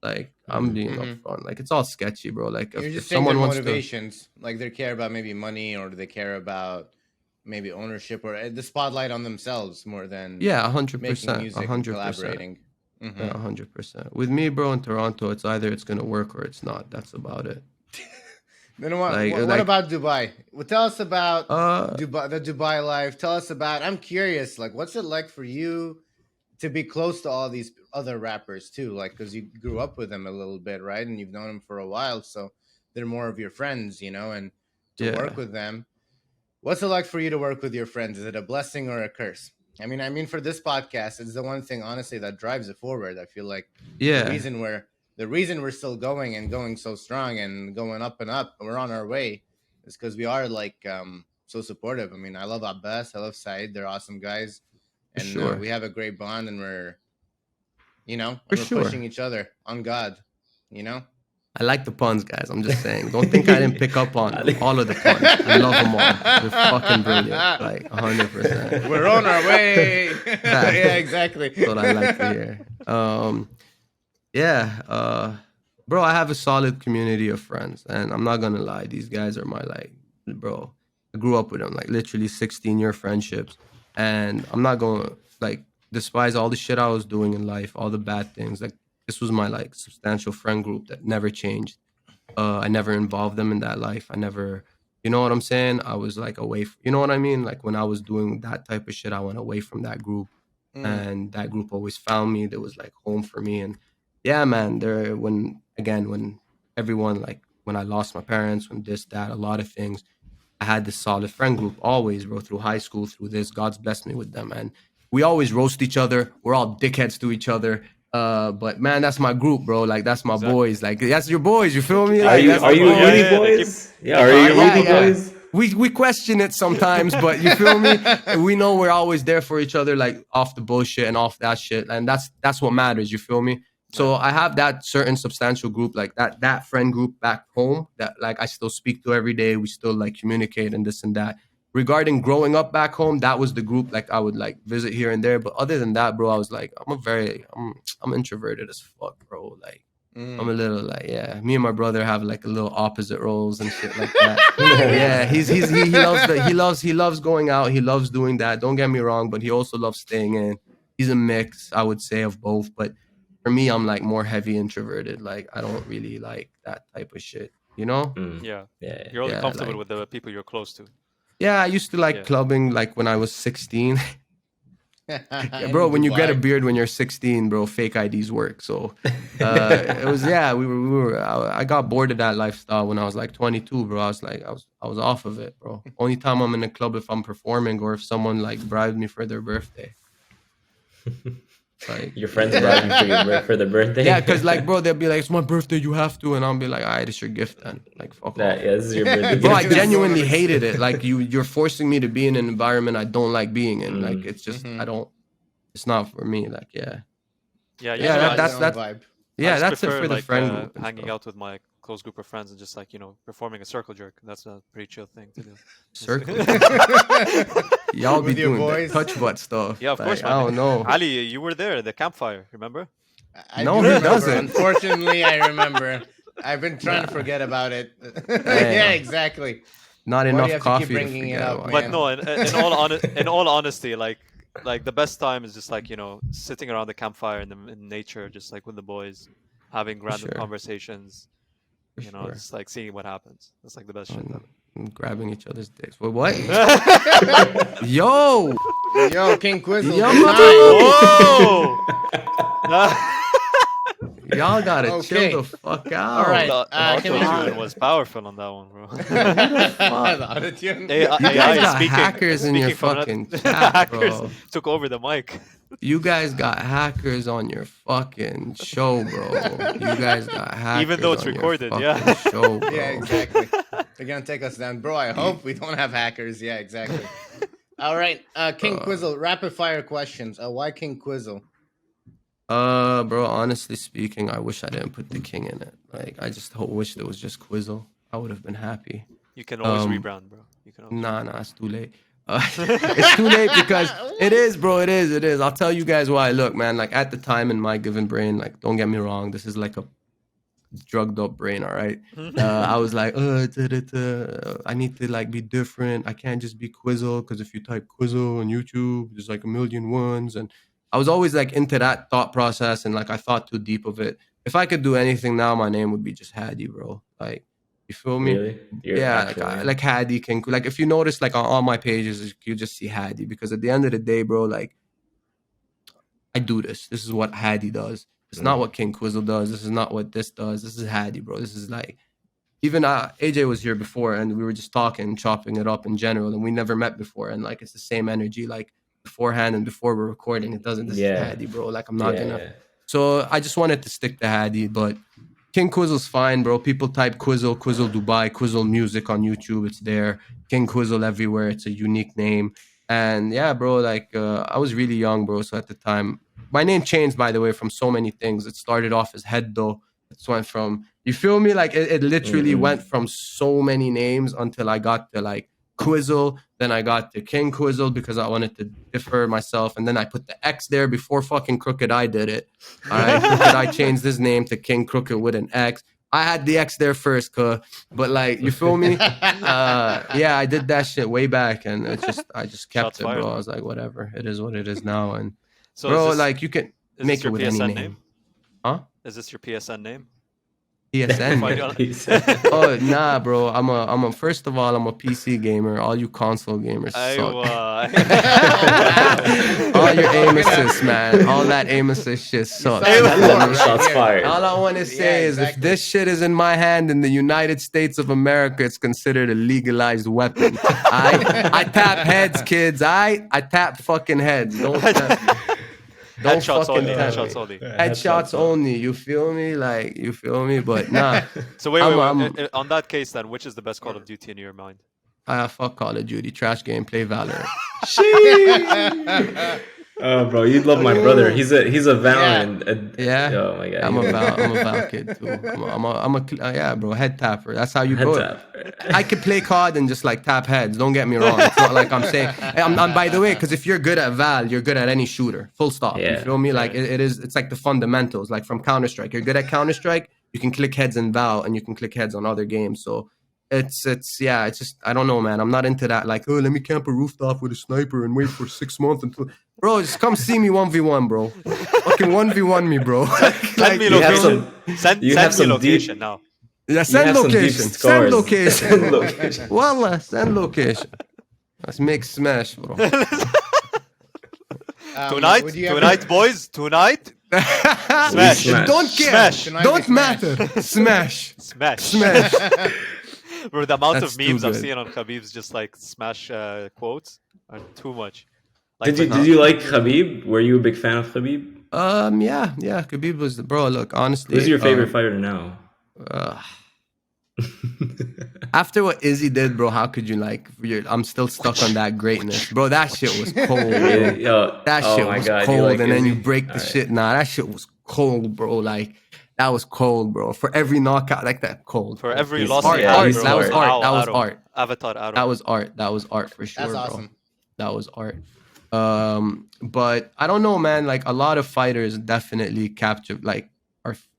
Like I'm being upfront. Like it's all sketchy, bro. Like You're if just saying someone their wants to, motivations, like they care about maybe money, or do they care about maybe ownership or the spotlight on themselves more than yeah, making 100%, music and 100%. collaborating. Yeah, 100%. With me, bro, in Toronto, it's either it's gonna work or it's not. That's about it. Then what? Like- what like- about Dubai? Well, tell us about Uh, Dubai, the Dubai life. Tell us about. I'm curious. Like, what's it like for you to be close to all these other rappers too? Like, because you grew up with them a little bit, right? And you've known them for a while, so they're more of your friends, you know. And to Yeah. work with them, what's it like for you to work with your friends? Is it a blessing or a curse? I mean, for this podcast, it's the one thing honestly that drives it forward. I feel like yeah, the reason we're still going and going so strong and going up and up, and we're on our way, is because we are like so supportive. I mean, I love Abbas, I love Saeed, they're awesome guys, For and sure. we have a great bond, and we're, you know, For we're sure. pushing each other on God, you know. I like the puns, guys. I'm just saying. Don't think I didn't pick up on all of the puns. I love them all. They're fucking brilliant. Like 100%. We're on our way. Yeah, exactly. That's what I like to hear. Bro, I have a solid community of friends, and I'm not gonna lie, these guys are my like, bro. I grew up with them, like literally 16-year friendships, and I'm not gonna like despise all the shit I was doing in life, all the bad things. Like this was my like substantial friend group that never changed. I never involved them in that life. I never, you know what I'm saying? I was like away, you know what I mean? Like when I was doing that type of shit, I went away from that group. And that group always found me. There was like home for me. And yeah, man, when everyone, like when I lost my parents, when this, that, a lot of things, I had this solid friend group always, bro, through high school, through this. God's blessed me with them. And we always roast each other. We're all dickheads to each other. But man, that's my group, bro. Like that's my boys. Like that's your boys. You feel me? Are Like, you that's are my you boys. really Yeah, they boys? Yeah, are you Yeah, really yeah. boys? We question it sometimes, but you feel me? We know we're always there for each other, like off the bullshit and off that shit, and that's what matters. You feel me? So I have that certain substantial group, like that friend group back home that like I still speak to every day. We still like communicate and this and that. Regarding growing up back home, that was the group like I would like visit here and there. But other than that, bro, I was like I'm introverted as fuck, bro. Like. I'm a little like, yeah. Me and my brother have like a little opposite roles and shit like that. Yeah, he loves going out. He loves doing that. Don't get me wrong, but he also loves staying in. He's a mix, I would say, of both. But for me, I'm like more heavy introverted. Like I don't really like that type of shit. You know? Yeah. Yeah. You're only Yeah, comfortable like- with the people you're close to. Yeah, I used to like Yeah. clubbing like when I was 16. Yeah, bro, when you get a beard when you're 16, bro, fake IDs work. So it was I got bored of that lifestyle when I was like 22, bro. I was off of it, bro. Only time I'm in a club if I'm performing or if someone like bribed me for their birthday. Like Your friends brought you for the birthday. yeah, because like bro, they'll be like, it's my birthday, you have to, and I'll be like, all right, it's your gift then. Like fuck Nah, off. yeah, this is your birthday. Bro, I gift. genuinely hated it. Like you're forcing me to be in an environment I don't like being in. Like it's just it's not for me. Like yeah. Yeah, Yeah, usually that's vibe. yeah, I just that's it prefer, for the like, friend group. and hanging stuff. out with my close group of friends and just like performing a circle jerk. That's a pretty chill thing to do. Circle. Y'all be With your doing the boys? touch butt stuff. Yeah, of course, Like, man. I don't know. Ali, you were there at the campfire. Remember? I No, do he remember. doesn't. Unfortunately, I remember. I've been trying to forget about it. Yeah, exactly. Not Why do enough you have to coffee keep to bringing it forget up, about. But man? no, in all honesty, like the best time is just like sitting around the campfire in nature, just like with the boys, having random sure. conversations. For sure. Just like seeing what happens. That's like the best shit ever. grabbing each other's dicks. What? Yo, King Quizzle. Yo. Whoa! y'all gotta Okay. chill the fuck out. All right. The Can we- auto-tune was powerful on that one, bro. The auto-tune. AI You guys is got speaking- hackers in your speaking from fucking that- chat, hackers bro. took over the mic. You guys got hackers on your fucking show, bro. You guys got hackers Even though it's on your recorded, fucking yeah. show, bro. Yeah, exactly. They're gonna take us down, bro. I hope we don't have hackers. Yeah, exactly. All right, King Quizzle, rapid fire questions. Why King Quizzle? Bro, honestly speaking, I wish I didn't put the king in it. Like, I just wish it was just Quizzle. I would have been happy. You can always rebrand, bro. You can always Nah, it's too late. It's too late because it is, bro. It is. I'll tell you guys why. Look, man, like at the time in my given brain, like don't get me wrong, this is like a drugged up brain, all right? I was like, I need to like be different. I can't just be Quizzle because if you type Quizzle on YouTube, there's like a million ones. And I was always like into that thought process and like I thought too deep of it. If I could do anything now, my name would be just Hadi, bro. Like, you feel me? Really? You're Yeah, actually- like Hadi can, like if you notice like on all my pages, you just see Hadi because at the end of the day, bro, like I do this. This is what Hadi does. It's not what Kxng Quizzle does. This is not what this does. This is Hadi, bro. This is like, even AJ was here before and we were just talking, chopping it up in general, and we never met before. And like, it's the same energy, like beforehand and before we're recording. It doesn't, this is Hadi, bro. Like, I'm not gonna. So I just wanted to stick to Hadi, but Kxng Quizzle's fine, bro. People type Quizzle, Quizzle Dubai, Quizzle Music on YouTube. It's there. Kxng Quizzle everywhere. It's a unique name. And yeah, bro, like I was really young, bro. So at the time, my name changed, by the way, from so many things. It started off as Heddo. It went from, you feel me? Like it literally went from so many names until I got to like Quizzle. Then I got to Kxng Quizzle because I wanted to differ myself. And then I put the X there before fucking Crooked Eye did it. All right. Crooked Eye changed his name to King Crooked with an X. I had the X there first, but like, you feel me? Yeah, I did that shit way back, and I just kept Shots it, bro. fired. I was like, whatever, it is what it is now, and So bro, is this, like you can is make this it your with PSN any name? name, huh? Is this your PSN name? PSN. Find man. you on- Oh nah, bro. I'm a. First of all, I'm a PC gamer. All you console gamers suck. All your aim assist, man. All that aim assist shit sucks. saw it That before, lemon shots here. fired. All I want to say is if this shit is in my hand in the United States of America, it's considered a legalized weapon. I tap heads, kids. I tap fucking heads. Don't Headshots fucking only. tap me. Headshots only. Headshots only. You feel me? Like, you feel me? But nah. So wait, I'm- on that case then, which is the best Call of Duty in your mind? Fuck Call of Duty. Trash game. Play Valorant. Oh, bro, you'd love my brother. He's a Valorant. Yeah. Oh my god. I'm a Val kid too. Yeah, bro. Head tapper. That's how you go. I could play COD and just like tap heads. Don't get me wrong. It's not like I'm saying. I'm by the way, because if you're good at Val, you're good at any shooter. Full stop. You Yeah. feel me? Like it is. It's like the fundamentals. Like from Counter Strike, you're good at Counter Strike. You can click heads in Val, and you can click heads on other games. So it's just I don't know, man. I'm not into that. Like, oh, let me camp a rooftop with a sniper and wait for 6 months until. Bro, just come see me 1v1, bro. Fucking 1v1 me, bro. Send me you have location. some- Send you have me some location deep- now. Yeah, send have some deep location. Send scars. location. Send location. Wallah, send location. Let's make smash, bro. Tonight, would you ever- tonight, boys, tonight, smash, Smash. Don't care. Smash. Tonight Don't we smash. matter. Smash. smash. Smash. Bro, the amount That's of memes too I've good. seen on Khabib's just like smash quotes are too much. Like, Did you like Khabib? Were you a big fan of Khabib? Yeah. Khabib was the bro. Look, honestly. Who's your favorite fighter now? After what Izzy did, bro, how could you like? I'm still stuck on that greatness, bro. That shit was cold. Bro. Yo, That oh shit my was God, you cold, like and then you Izzy? break the Alright. shit. Nah, that shit was cold, bro. Like that was cold, bro. For every knockout, like that, cold. for bro. every He's loss, art, he yeah, had, he's bro, that was smart. art. That was Arrow. art. Avatar Arrow. That was art. That was art for sure, That's bro. awesome. That was art. But I don't know, man. Like a lot of fighters definitely capture, like,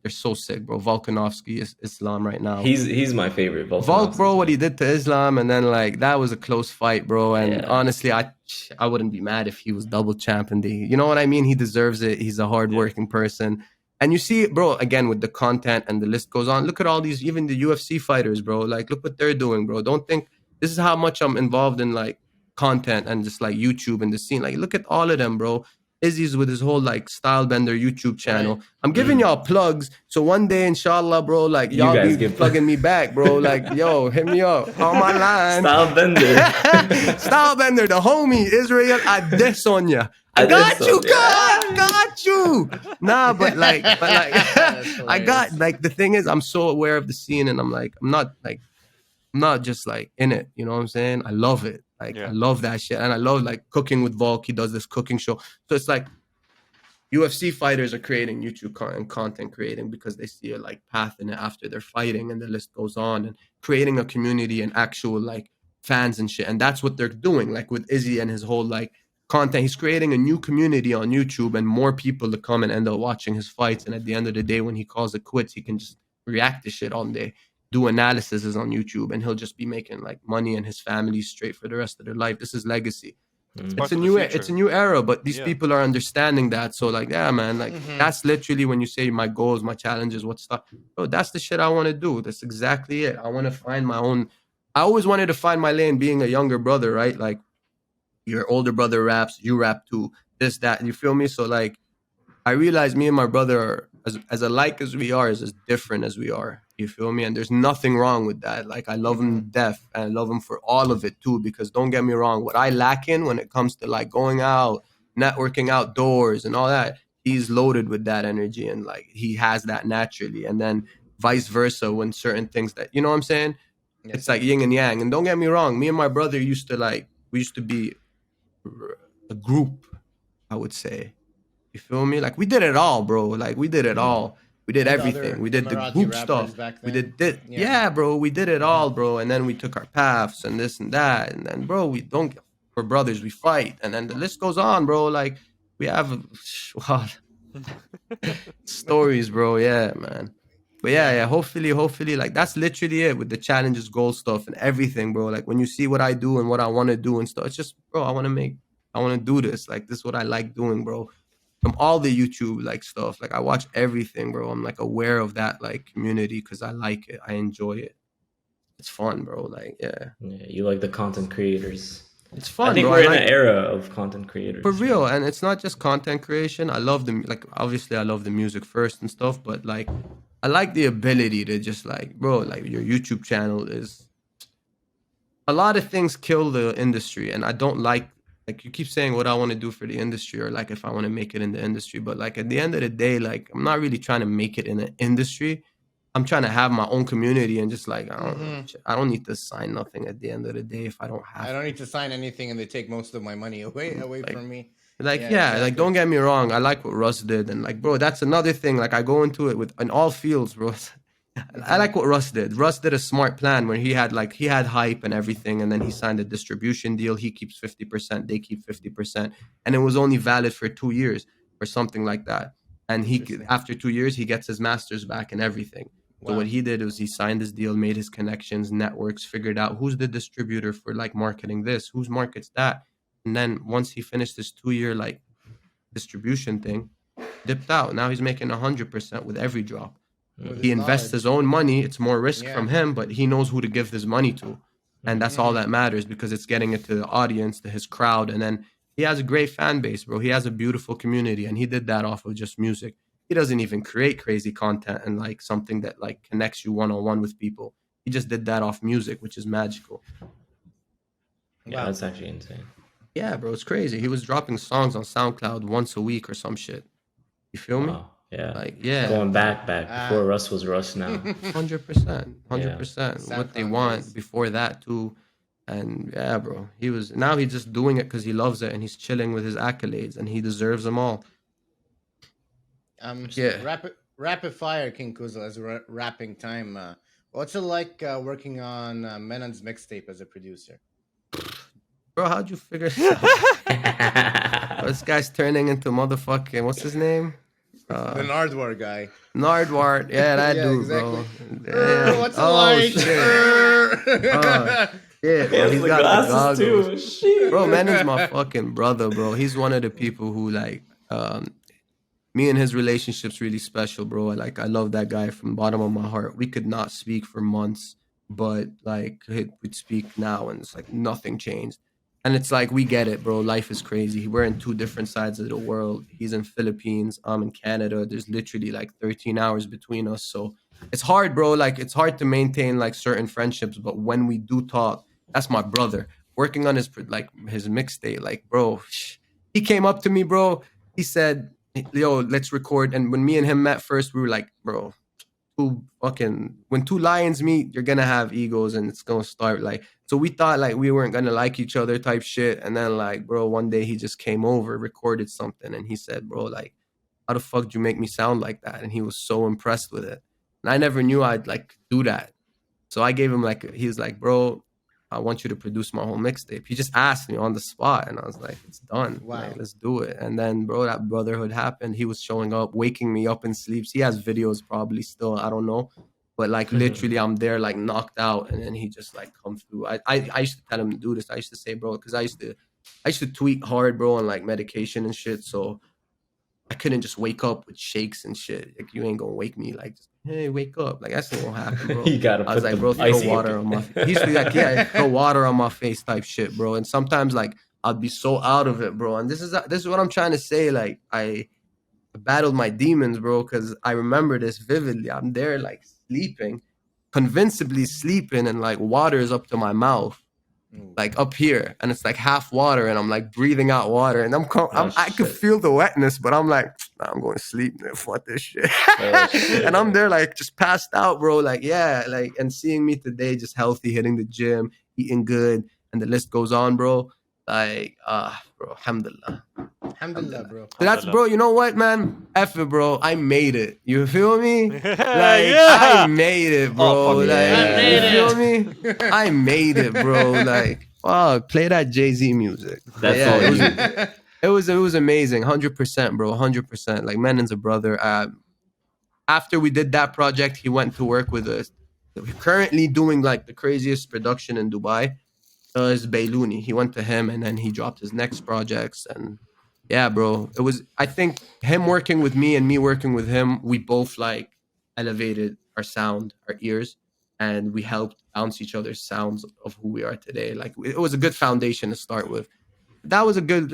they're so sick, bro. Volkanovski is Islam right now. He's my favorite. Volk, bro, what he did to Islam, and then like that was a close fight, bro. And Yeah. honestly, I wouldn't be mad if he was double champ and you know what I mean? He deserves it. He's a hardworking person. And you see, bro, again with the content and the list goes on. Look at all these, even the UFC fighters, bro. Like, look what they're doing, bro. Don't think This is how much I'm involved in like content and just like YouTube and the scene. Like, look at all of them, bro. Izzy's with his whole like Style Bender YouTube channel. Right. I'm giving y'all plugs. So one day, inshallah, bro, like You y'all guys be get plugging me back, bro. Like, yo, hit me up on my line. Style Bender. Style Bender, the homie, Israel Adesonia. I got you, God, got you. Nah, but like, I got like the thing is, I'm so aware of the scene, and I'm like, I'm not just like in it, you know what I'm saying? I love it. Like, I love that shit. And I love like cooking with Volk. He does this cooking show. So it's like UFC fighters are creating YouTube content creating because they see a like path in it after they're fighting, and the list goes on, and creating a community and actual like fans and shit. And that's what they're doing. Like with Izzy and his whole like content, he's creating a new community on YouTube and more people to come and end up watching his fights. And at the end of the day, when he calls it quits, he can just react to shit all day, do analyses on YouTube, and he'll just be making like money and his family straight for the rest of their life. This is legacy. It's a new era, but these people are understanding that. So like, yeah, man, like that's literally when you say my goals, my challenges, what stuff, bro, that's the shit I want to do. That's exactly it. I want to find my own. I always wanted to find my lane being a younger brother, right? Like your older brother raps, you rap too, this, that, you feel me? So like, I realized me and my brother are as alike as we are, is as different as we are. You feel me? And there's nothing wrong with that. Like, I love him to death, and I love him for all of it too, because don't get me wrong, what I lack in when it comes to like going out, networking outdoors and all that, he's loaded with that energy, and like he has that naturally. And then vice versa, when certain things that, you know what I'm saying? Yes, It's like yin and yang. And don't get me wrong, me and my brother used to be a group, I would say. You feel me? Like we did it all, bro. Like we did it all. We did everything. We did the Emirati group rappers stuff. back We then. did yeah, bro. We did it all, bro. And then we took our paths and this and that. And then, bro, we're brothers. We fight. And then the list goes on, bro. Like we have wow, stories, bro. Yeah, man. But yeah. Hopefully, like that's literally it with the challenges, goal stuff, and everything, bro. Like when you see what I do and what I want to do and stuff, it's just, bro, I want to do this. Like this is what I like doing, bro. From all the YouTube like stuff, like I watch everything, bro. I'm like aware of that like community because I like it. I enjoy it. It's fun, bro. Like yeah, You like the content creators. it's fun. I think bro. we're in like, an era of content creators. for real, and it's not just content creation. I love like obviously I love the music first and stuff, but like I like the ability to just like, bro, like your YouTube channel is a lot of things kill the industry, and I don't like you keep saying what I want to do for the industry, or like if I want to make it in the industry, but like at the end of the day, like I'm not really trying to make it in an industry. I'm trying to have my own community and just like I don't need to sign nothing at the end of the day if I don't have. I don't need to sign anything, and they take most of my money away Like, from me. Like Yeah, yeah, exactly. like don't get me wrong, I like what Russ did, and like bro, that's another thing. Like I go into it with in all fields, bro. I like what Russ did. Russ did a smart plan where he had hype and everything, and then he signed a distribution deal. He keeps 50%, they keep 50%, and it was only valid for 2 years or something like that. And after 2 years, he gets his masters back and everything. So Wow. what he did was he signed his deal, made his connections, networks, figured out who's the distributor for like marketing this, whose markets that, and then once he finished his 2-year like distribution thing, dipped out. Now he's making 100% with every drop. With He his invests his knowledge. own money. It's more risk Yeah. from him, but he knows who to give his money to. And that's all that matters because it's getting it to the audience, to his crowd. And then he has a great fan base, bro. He has a beautiful community, and he did that off of just music. He doesn't even create crazy content and like something that like connects you one-on-one with people. He just did that off music, which is magical. Yeah, Wow. that's actually insane. Yeah, bro, it's crazy. He was dropping songs on SoundCloud once a week or some shit. You feel me? Wow. Yeah. Like, yeah. Going back before Russ was Russ now. 100%. 100%. Yeah. What they SoundCloud want days. before that too. And yeah, bro. Now he's just doing it because he loves it, and he's chilling with his accolades, and he deserves them all. Yeah. Rapid fire, King Quizzle, as rapping time. What's it like working on Menon's mixtape as a producer? Bro, how'd you figure this guy's turning into motherfucking, what's his name? The Nardwar guy. Nardwart. Yeah, that Yeah, dude, exactly. bro. Damn. What's it like? Yeah, bro, he's the got the glasses goggles. too. Shit. Bro, Menon's my fucking brother, bro. He's one of the people who like me and his relationship's really special, bro. I love that guy from the bottom of my heart. We could not speak for months. but like we'd speak now, and it's like nothing changed. And it's like, we get it, bro. Life is crazy. We're in two different sides of the world. He's in Philippines. I'm in Canada. There's literally like 13 hours between us. So it's hard, bro. Like, it's hard to maintain like certain friendships. But when we do talk, that's my brother. Working on his mixtape, like, bro, he came up to me, bro. He said, yo, let's record. And when me and him met first, we were like, bro, when two lions meet, you're gonna have egos, and it's gonna start like. So we thought like we weren't gonna like each other type shit. And then like, bro, one day he just came over, recorded something, and he said, bro, like, how the fuck did you make me sound like that? And he was so impressed with it. And I never knew I'd like do that. So I gave him like, he was like, bro, I want you to produce my whole mixtape. He just asked me on the spot, and I was like, it's done. Wow. Like, let's do it. And then, bro, that brotherhood happened. He was showing up, waking me up in sleeps. He has videos probably still, I don't know. But like literally I'm there like knocked out, and then he just like comes through. I used to tell him to do this. I used to say, bro, because I used to tweak hard, bro, on like medication and shit. So I couldn't just wake up with shakes and shit. Like, you ain't gonna wake me like, hey, wake up. Like, that's not gonna happen, bro. You gotta I was put like, bro, the throw icy. water on my face. He used to be like, yeah, throw water on my face type shit, bro. And sometimes like I'd be so out of it, bro. And this is what I'm trying to say. Like, I battled my demons, bro, because I remember this vividly. I'm there like sleeping, convincingly sleeping, and like water is up to my mouth, like up here, and it's like half water, and I'm like breathing out water, and I could feel the wetness, but I'm like, nah, I'm going to sleep, man. Fuck this shit. And I'm there like just passed out, bro. Like, yeah, like, and seeing me today just healthy, hitting the gym, eating good, and the list goes on, bro. Like, bro, alhamdulillah. Alhamdulillah, bro. So that's, bro, you know what, man? F it, bro. I made it. You feel me? Like, Yeah. I made it, bro. Oh, fuck like, yeah. you feel me? I made it, bro. Like, fuck, play that Jay-Z music. That's Yeah, all it you. was amazing. 100%, bro. 100%. Like, Menon's a brother. After we did that project, he went to work with us. We're currently doing like the craziest production in Dubai. Is Bailouni. He went to him, and then he dropped his next projects. And yeah, bro, it was, I think him working with me and me working with him, we both like elevated our sound, our ears, and we helped bounce each other's sounds of who we are today. Like, it was a good foundation to start with. That was a good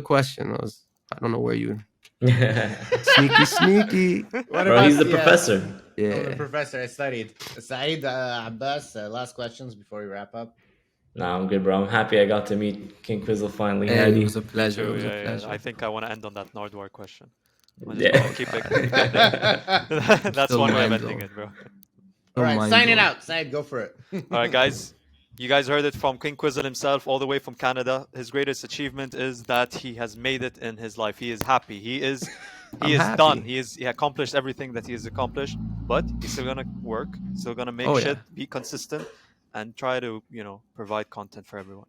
question. I don't know where you sneaky. What Bro, about he's the professor. Oh, Yeah. the professor I studied. Saeed, Abbas, last questions before we wrap up. Nah, I'm good, bro. I'm happy I got to meet King Quizzle finally. Hey, Hadi. it was a pleasure. It was a Yeah. pleasure. I think I want to end on that Nardwar question. I just Yeah. want to keep it there. That's Still one way of mind ending blown. it, bro. All right, mind sign it blown. out. Saeed, go for it. All right, guys. You guys heard it from King Quizzle himself, all the way from Canada. His greatest achievement is that he has made it in his life. He is happy. He is happy. done. He accomplished everything that he has accomplished, but he's still gonna work, still gonna make shit, be consistent, and try to, provide content for everyone.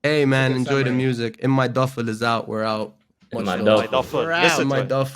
Hey, man, good enjoy the summary. music. In My Duffel is out. We're out. In Much My love. My duffel. We're out. Listen In to My it. Duffel.